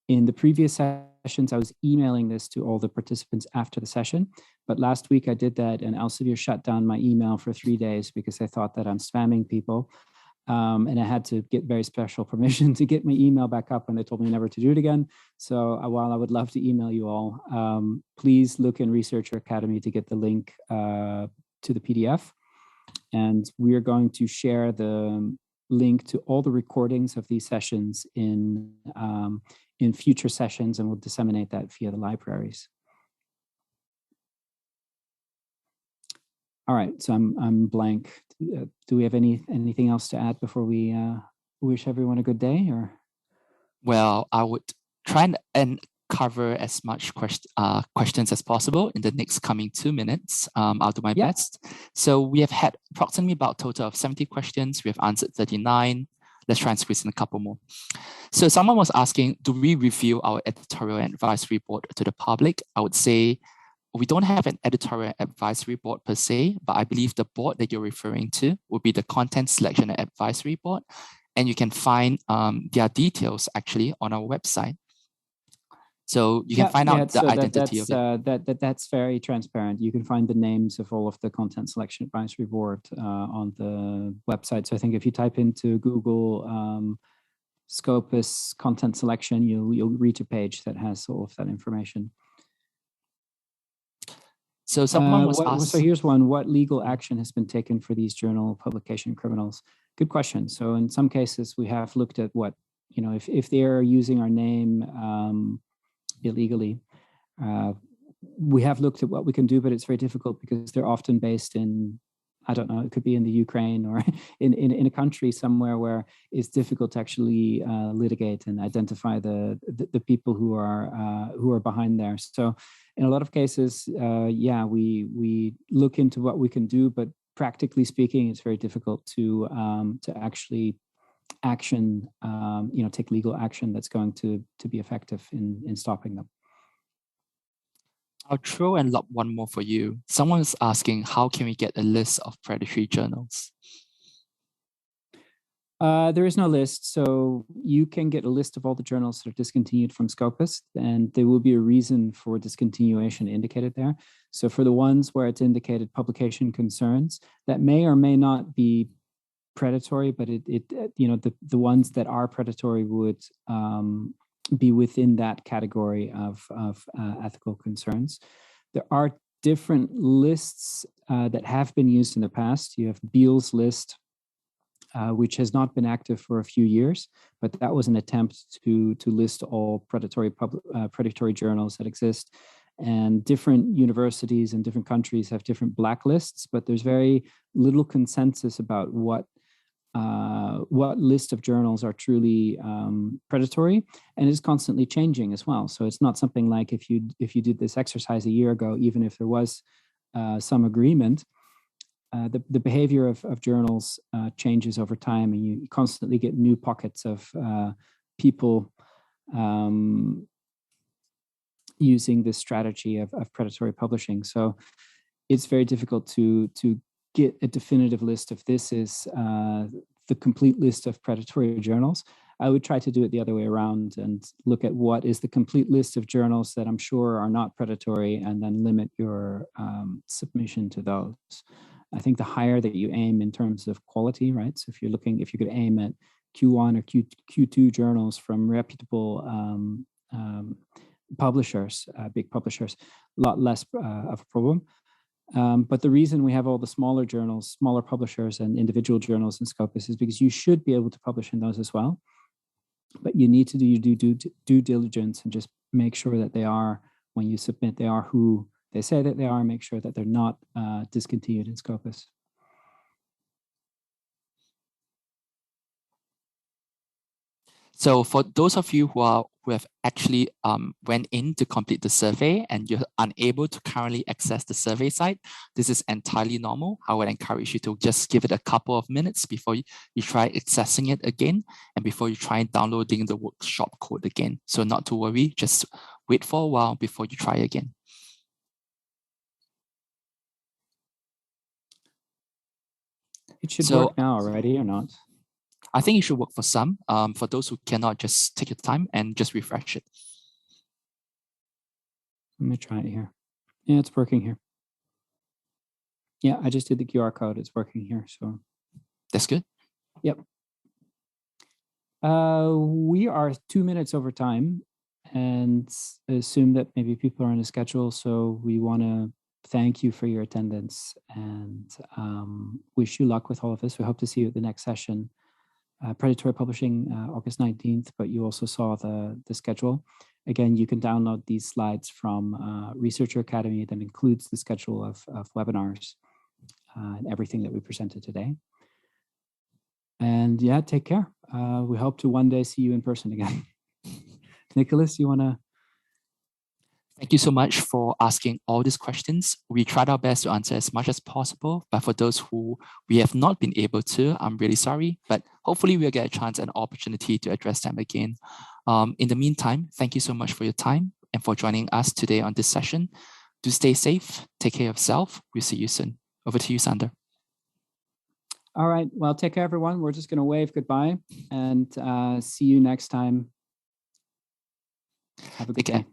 Speaker 2: In the previous sessions, I was emailing this to all the participants after the session, but last week I did that, and Elsevier shut down my email for 3 days because they thought that I'm spamming people, and I had to get very special permission to get my email back up, and they told me never to do it again. So while I would love to email you all, please look in Researcher Academy to get the link to the PDF, and we are going to share the link to all the recordings of these sessions in future sessions, and we'll disseminate that via the libraries. All right, so I'm blank. Do we have anything else to add before we wish everyone a good day? Or
Speaker 3: well, I would try and cover as much questions as possible in the next coming 2 minutes. I'll do my best. So we have had approximately about a total of 70 questions. We have answered 39. Let's try and squeeze in a couple more. So someone was asking, do we reveal our editorial and advisory board to the public? I would say we don't have an editorial advisory board per se, but I believe the board that you're referring to will be the content selection and advisory board. And you can find their details actually on our website. So you can find out the identity of it.
Speaker 2: That's very transparent. You can find the names of all of the content selection advisory board on the website. So I think if you type into Google Scopus content selection, you'll reach a page that has all of that information.
Speaker 3: So someone was asked.
Speaker 2: So here's one: what legal action has been taken for these journal publication criminals? Good question. So in some cases, we have looked at what, if they are using our name illegally, we have looked at what we can do, but it's very difficult because they're often based in, I don't know, it could be in the Ukraine or in a country somewhere where it's difficult to actually litigate and identify the people who are behind there. So in a lot of cases, we look into what we can do, but practically speaking, it's very difficult to actually action, take legal action that's going to be effective in stopping them.
Speaker 3: I'll throw and lob one more for you. Someone's asking, how can we get a list of predatory journals?
Speaker 2: There is no list, so you can get a list of all the journals that are discontinued from Scopus, and there will be a reason for discontinuation indicated there. So for the ones where it's indicated publication concerns, that may or may not be predatory, but the ones that are predatory would be within that category of ethical concerns. There are different lists that have been used in the past. You have Beale's list, which has not been active for a few years, but that was an attempt to list all predatory journals that exist. And different universities in different countries have different blacklists, but there's very little consensus about what list of journals are truly predatory, and it's constantly changing as well. So it's not something like if you did this exercise a year ago, even if there was some agreement, the behavior of journals changes over time, and you constantly get new pockets of people using this strategy of predatory publishing. So it's very difficult to get a definitive list of this is the complete list of predatory journals. I would try to do it the other way around and look at what is the complete list of journals that I'm sure are not predatory, and then limit your submission to those. I think the higher that you aim in terms of quality, right? So if you could aim at Q1 or Q2 journals from reputable publishers, big publishers, a lot less of a problem. But the reason we have all the smaller journals, smaller publishers, and individual journals in Scopus is because you should be able to publish in those as well. But you need to do your due diligence and just make sure that they are, when you submit, they are who they say that they are, and make sure that they're not discontinued in Scopus.
Speaker 3: So for those of you who have actually went in to complete the survey and you're unable to currently access the survey site, this is entirely normal. I would encourage you to just give it a couple of minutes before you try accessing it again, and before you try downloading the workshop code again. So not to worry, just wait for a while before you try again.
Speaker 2: It should work now already, or not?
Speaker 3: I think it should work for some. For those who cannot, just take your time and just refresh it.
Speaker 2: Let me try it here. Yeah, it's working here. Yeah, I just did the QR code. It's working here, so.
Speaker 3: That's good.
Speaker 2: Yep. We are 2 minutes over time, and assume that maybe people are on a schedule, so we want to thank you for your attendance and wish you luck with all of this. We hope to see you at the next session. Predatory publishing, August 19th, but you also saw the schedule. Again, you can download these slides from Researcher Academy that includes the schedule of webinars and everything that we presented today. And yeah, take care. We hope to one day see you in person again. Nicholas, you want to?
Speaker 3: Thank you so much for asking all these questions. We tried our best to answer as much as possible, but for those who we have not been able to, I'm really sorry, but hopefully we'll get a chance and opportunity to address them again. In the meantime, thank you so much for your time and for joining us today on this session. Do stay safe, take care of yourself. We'll see you soon. Over to you, Sander.
Speaker 2: All right, well, take care, everyone. We're just going to wave goodbye and see you next time. Have a good day.